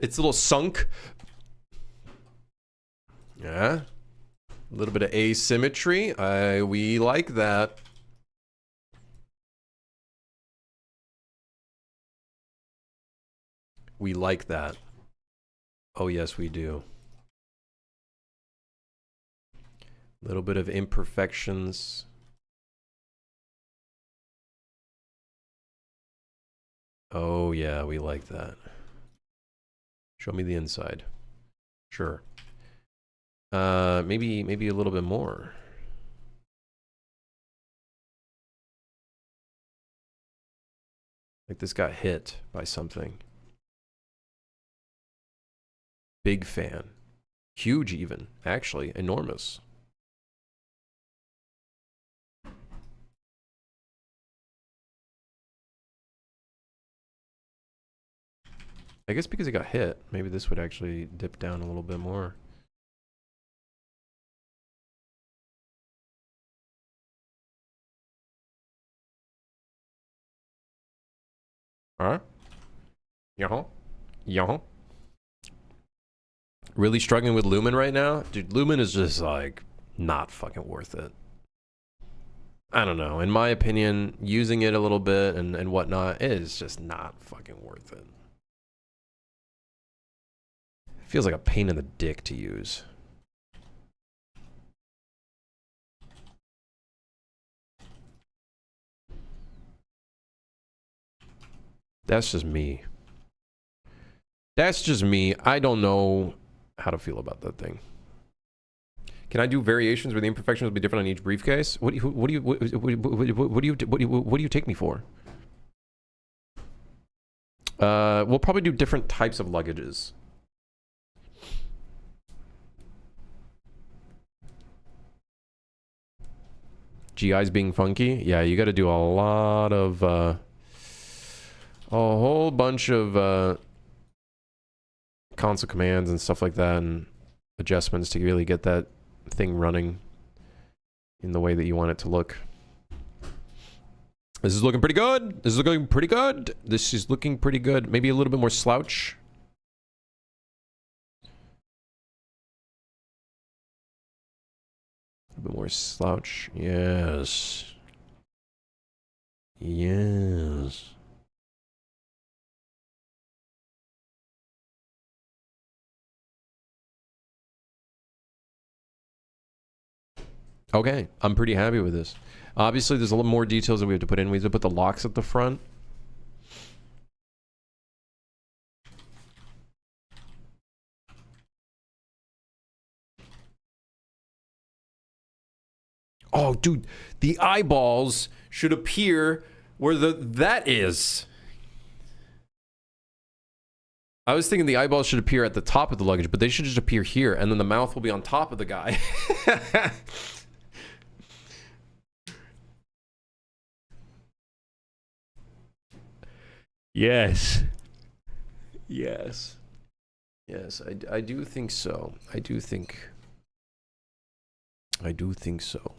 a little sunk. Yeah. A little bit of asymmetry. We like that. We like that. Oh yes, we do. A little bit of imperfections. Oh yeah, we like that. Show me the inside. Sure. Maybe a little bit more. Like this got hit by something. Big fan. Huge even, actually, enormous. I guess because it got hit, maybe this would actually dip down a little bit more. Huh? Yeah. Yeah. Really struggling with Lumen right now? Dude, Lumen is just like not fucking worth it. I don't know. In my opinion, using it a little bit and whatnot is just not fucking worth it. Feels like a pain in the dick to use. That's just me. That's just me. I don't know how to feel about that thing. Can I do variations where the imperfections will be different on each briefcase? What do you take me for? We'll probably do different types of luggages. GIs being funky? Yeah, you got to do a lot of a whole bunch of console commands and stuff like that, and adjustments to really get that thing running in the way that you want it to look. This is looking pretty good. This is looking pretty good. This is looking pretty good. Maybe a little bit more slouch. A bit more slouch. Yes. Yes. Okay, I'm pretty happy with this. Obviously, there's a little more details that we have to put in. We have to put the locks at the front. Oh, dude, the eyeballs should appear where that is. I was thinking the eyeballs should appear at the top of the luggage, but they should just appear here, and then the mouth will be on top of the guy. Yes. Yes. Yes, I do think so. I do think so.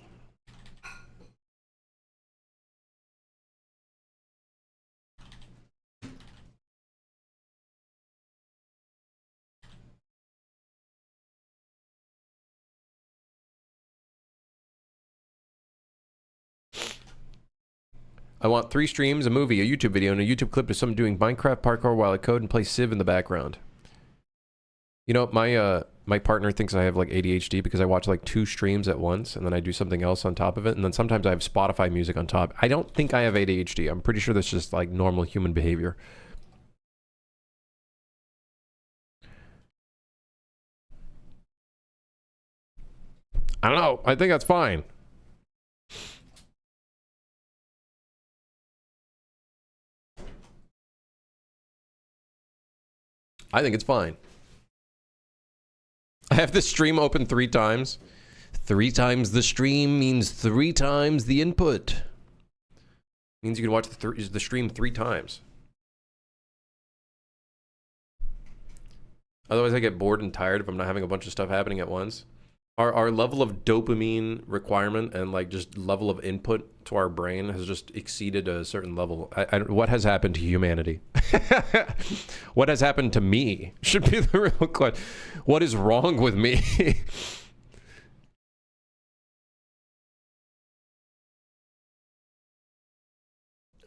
I want 3 streams, a movie, a YouTube video, and a YouTube clip of someone doing Minecraft parkour while I code and play Civ in the background. You know, my partner thinks I have like ADHD because I watch like 2 streams at once and then I do something else on top of it, and then sometimes I have Spotify music on top. I don't think I have ADHD. I'm pretty sure that's just like normal human behavior. I don't know. I think that's fine. I think it's fine. I have this stream open 3 times. 3 times the stream means 3 times the input. Means you can watch the stream 3 times. Otherwise I get bored and tired if I'm not having a bunch of stuff happening at once. Our level of dopamine requirement and like just level of input to our brain has just exceeded a certain level. What has happened to humanity? What has happened to me? Should be the real question. What is wrong with me?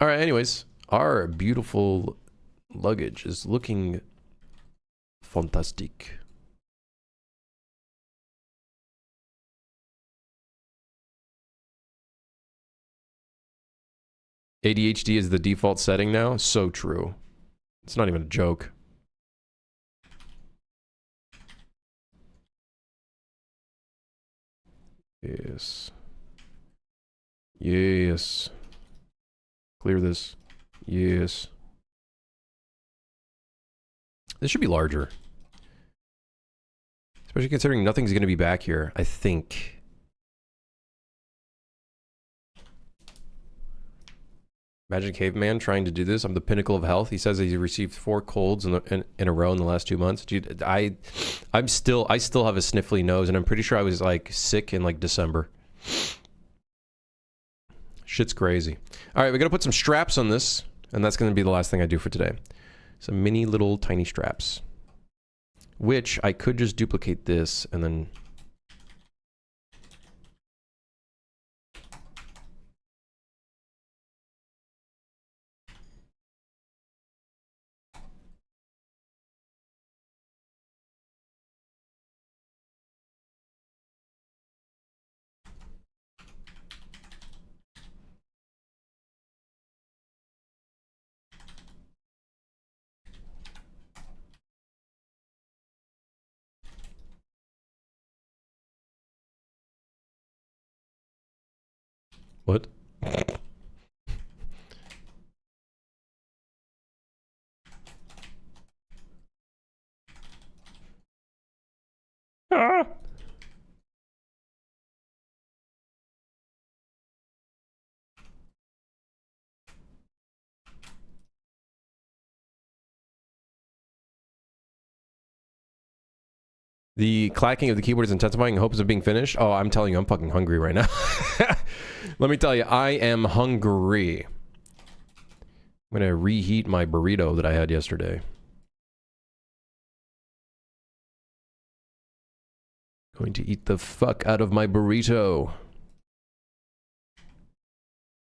All right, anyways, our beautiful luggage is looking fantastic. ADHD is the default setting now? So true. It's not even a joke. Yes. Yes. Clear this. Yes. This should be larger. Especially considering nothing's going to be back here, I think. Imagine Caveman trying to do this. I'm the pinnacle of health. He says he received 4 colds in a row in the last 2 months. Dude, I still have a sniffly nose, and I'm pretty sure I was like sick in like December. Shit's crazy. All right, we gotta put some straps on this. And that's going to be the last thing I do for today. Some mini little tiny straps. Which I could just duplicate this and then... What? Ah! The clacking of the keyboard is intensifying in hopes of being finished. Oh, I'm telling you, I'm fucking hungry right now. Let me tell you, I am hungry. I'm gonna reheat my burrito that I had yesterday. Going to eat the fuck out of my burrito.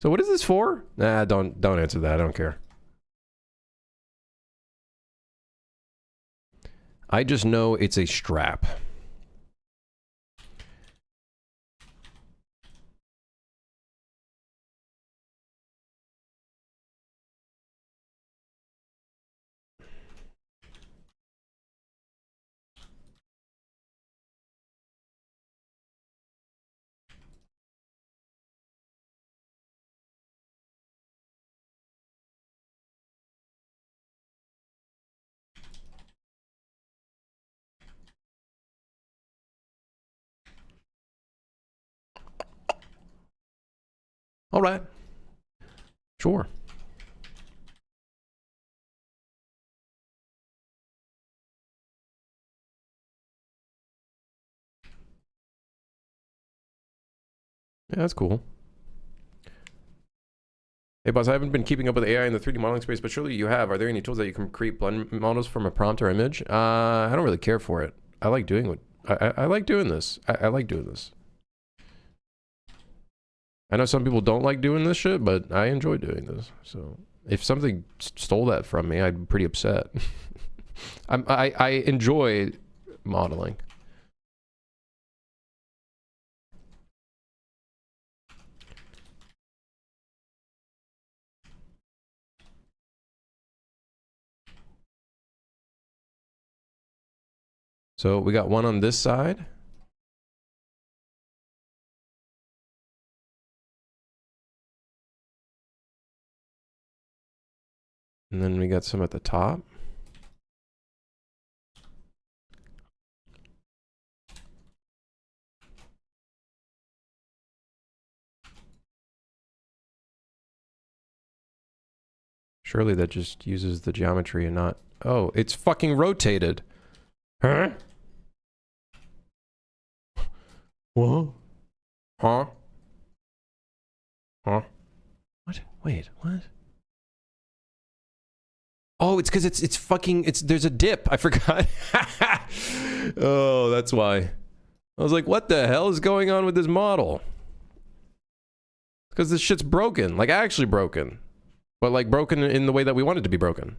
So what is this for? Nah, don't answer that. I don't care. I just know it's a strap. All right. Sure. Yeah, that's cool. Hey, boss, I haven't been keeping up with AI in the 3D modeling space, but surely you have. Are there any tools that you can create blend models from a prompt or image? I don't really care for it. I like doing what... I like doing this. I like doing this. I know some people don't like doing this shit, but I enjoy doing this. So if something stole that from me, I'd be pretty upset. I enjoy modeling. So we got one on this side. And then we got some at the top. Surely that just uses the geometry and not... Oh, it's fucking rotated. Huh? What? Huh? Huh? What? Wait, what? Oh, it's because it's fucking... there's a dip. I forgot. Oh, that's why. I was like, what the hell is going on with this model? Because this shit's broken. Like, actually broken. But, like, broken in the way that we want it to be broken.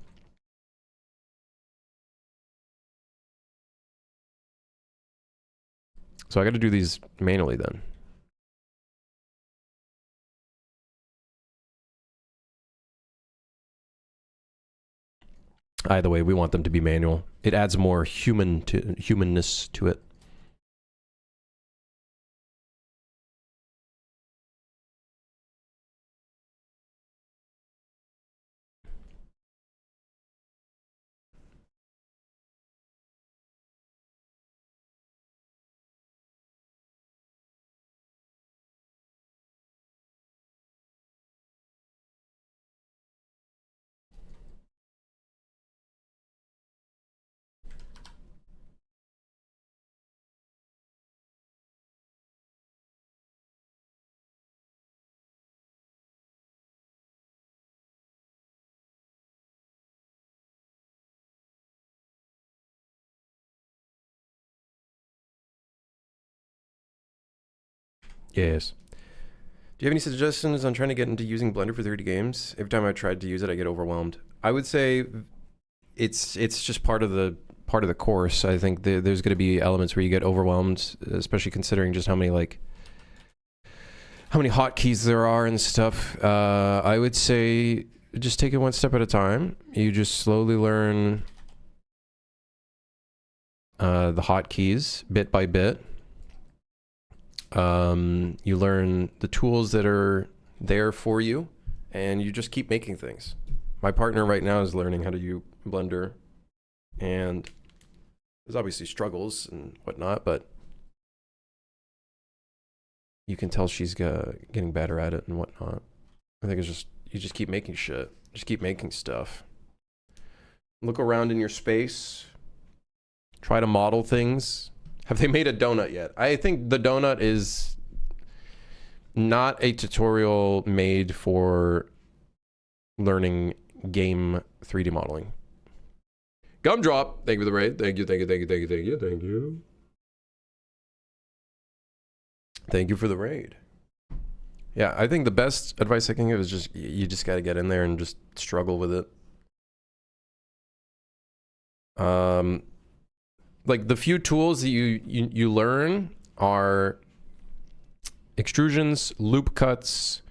So I got to do these manually then. Either way, we want them to be manual. It adds more humanness to it. Yes. Do you have any suggestions on trying to get into using Blender for 3D games? Every time I tried to use it, I get overwhelmed. I would say it's just part of the course. I think there's going to be elements where you get overwhelmed, especially considering just how many hotkeys there are and stuff. I would say just take it one step at a time. You just slowly learn the hotkeys bit by bit. You learn the tools that are there for you, and you just keep making things. My partner right now is learning how to use Blender, and there's obviously struggles and whatnot, but you can tell she's getting better at it and whatnot. I think it's just, you just keep making shit. Just keep making stuff. Look around in your space. Try to model things. Have they made a donut yet? I think the donut is not a tutorial made for learning game 3D modeling. Gumdrop, thank you for the raid. Thank you, thank you, thank you, thank you, thank you, thank you. Thank you for the raid. Yeah, I think the best advice I can give is just, you just got to get in there and just struggle with it. Like the few tools that you learn are extrusions, loop cuts.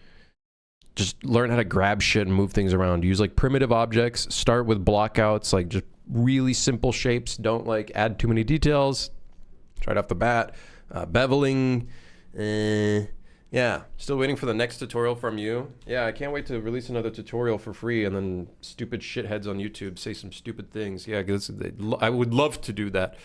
Just learn how to grab shit and move things around. Use like primitive objects. Start with blockouts, like just really simple shapes. Don't like add too many details. Try it off the bat. Beveling. Yeah, still waiting for the next tutorial from you. Yeah, I can't wait to release another tutorial for free, and then stupid shitheads on YouTube say some stupid things. Yeah, I would love to do that.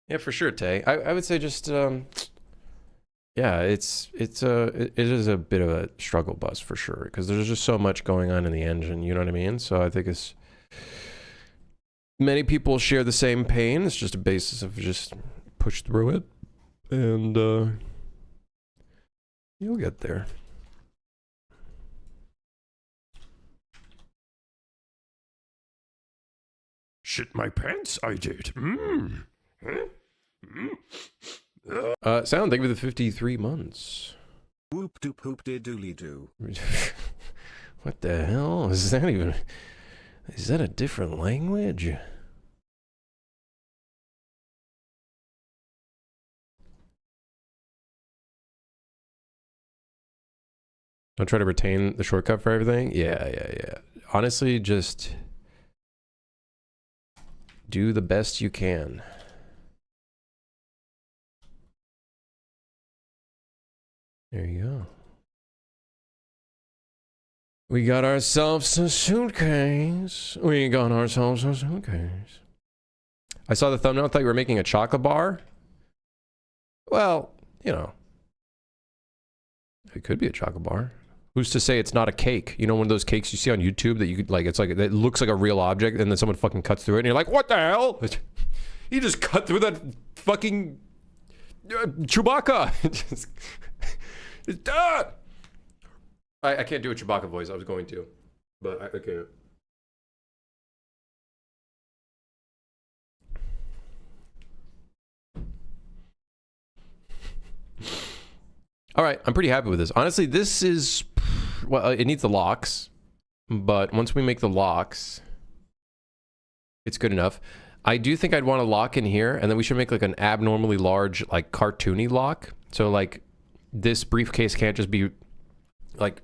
Yeah, for sure, Tay. I would say just yeah, it is a bit of a struggle bus for sure, because there's just so much going on in the engine, you know what I mean? So I think it's, many people share the same pain. It's just a basis of just push through it, and you'll get there. Shit my pants, I did. Sound, thank you for the 53 months. Whoop doop hoop de dooley doo. What the hell? Is that even... Is that a different language? Don't try to retain the shortcut for everything? Yeah. Honestly, just... do the best you can. There you go. We got ourselves a suitcase. I saw the thumbnail. I thought you were making a chocolate bar. Well, you know. It could be a chocolate bar. Who's to say it's not a cake? You know, one of those cakes you see on YouTube that you could, like, it's like, it looks like a real object, and then someone fucking cuts through it, and you're like, what the hell? He just cut through that fucking Chewbacca. I can't do a Chewbacca voice. I was going to, but I can't. All right, I'm pretty happy with this. Honestly, this is, well, it needs the locks, but once we make the locks, it's good enough. I do think I'd want a lock in here, and then we should make like an abnormally large, like cartoony lock. So like this briefcase can't just be like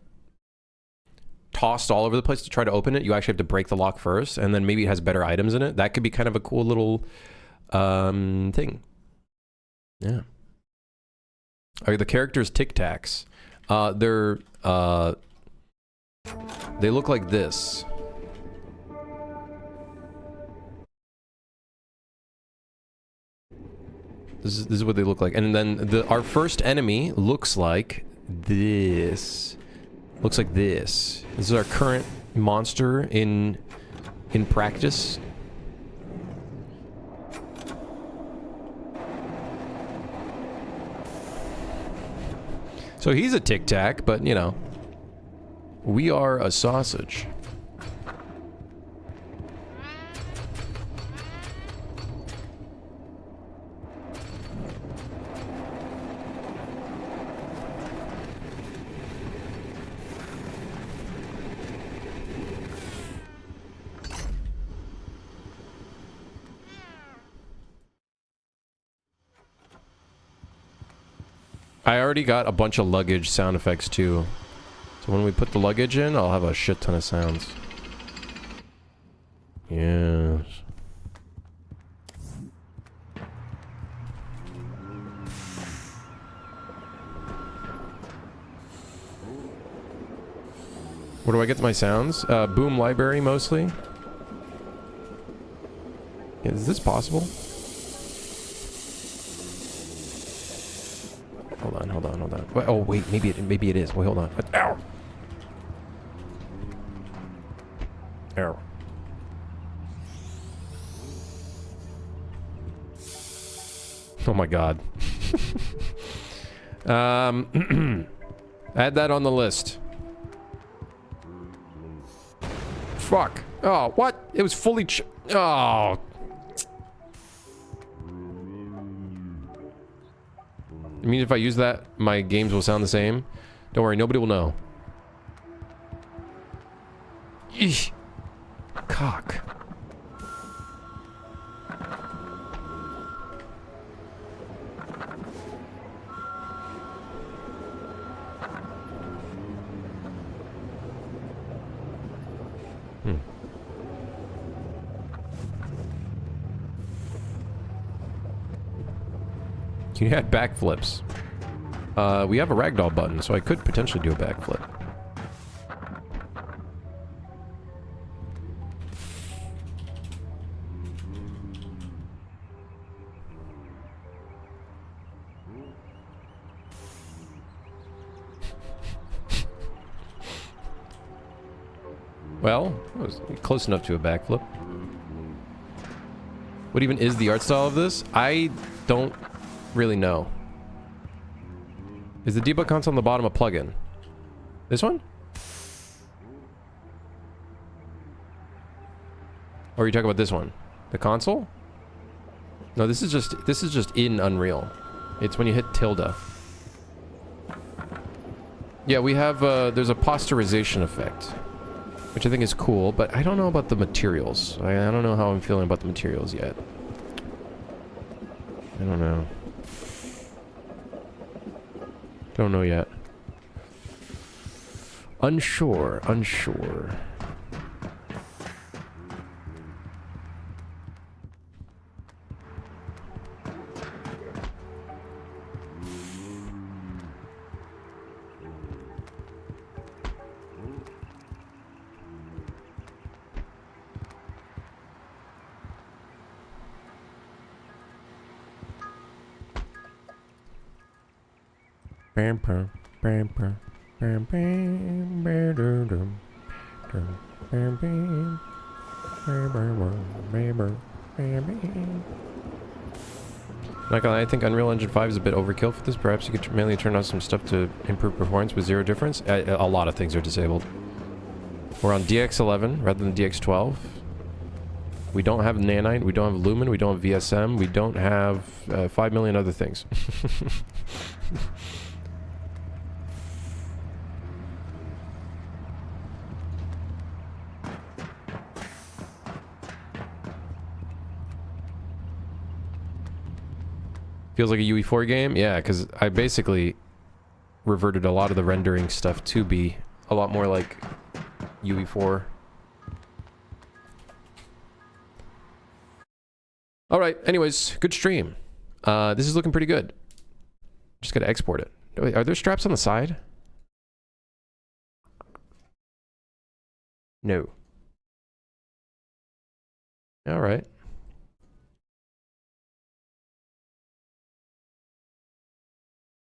tossed all over the place to try to open it. You actually have to break the lock first, and then maybe it has better items in it. That could be kind of a cool little thing. Yeah. Okay, the characters Tic Tacs. They look like this. This is what they look like. And then our first enemy looks like this. Looks like this. This is our current monster in So he's a Tic Tac, but you know, we are a sausage. I already got a bunch of luggage sound effects too. So when we put the luggage in, I'll have a shit ton of sounds. Yes. Where do I get my sounds? Boom library mostly. Is this possible? Hold on. Oh wait, maybe it is. Wait, hold on. Ow. Ow. Oh my god. Add that on the list. Fuck. Oh, what? It was fully oh. I mean, if I use that, my games will sound the same. Don't worry, nobody will know. Eesh. Cock. Can you add backflips? We have a ragdoll button, so I could potentially do a backflip. Well, it was close enough to a backflip. What even is the art style of this? I don't really know. Is the debug console on the bottom a plugin? This one? Or are you talking about this one? The console? No, this is just in Unreal. It's when you hit tilde. Yeah, we have there's a posterization effect, which I think is cool, but I don't know about the materials. I don't know how I'm feeling about the materials yet. I don't know. Don't know yet. Unsure. Not gonna lie, I think Unreal Engine 5 is a bit overkill for this. Perhaps you could manually turn on some stuff to improve performance with zero difference. A lot of things are disabled. We're on DX11 rather than DX12. We don't have Nanite, we don't have Lumen, we don't have VSM, we don't have 5 million other things. Feels like a UE4 game? Yeah, because I basically reverted a lot of the rendering stuff to be a lot more like UE4. Alright, anyways, good stream. This is looking pretty good. Just gotta export it. Wait, are there straps on the side? No. Alright.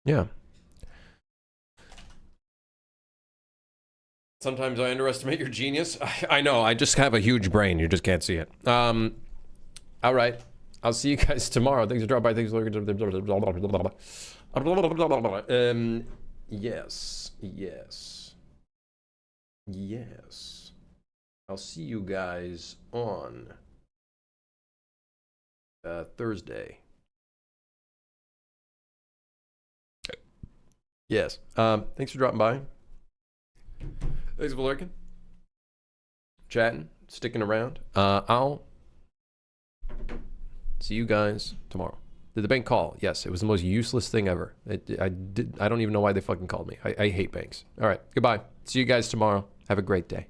Yeah. Sometimes I underestimate your genius. I know, I just have a huge brain. You just can't see it. All right. I'll see you guys tomorrow. Thanks for dropping by. Thanks for Yes. Yes. Yes. I'll see you guys on Thursday. Yes. Thanks for dropping by. Thanks for lurking, chatting, sticking around. I'll see you guys tomorrow. Did the bank call? Yes. It was the most useless thing ever. I don't even know why they fucking called me. I hate banks. All right. Goodbye. See you guys tomorrow. Have a great day.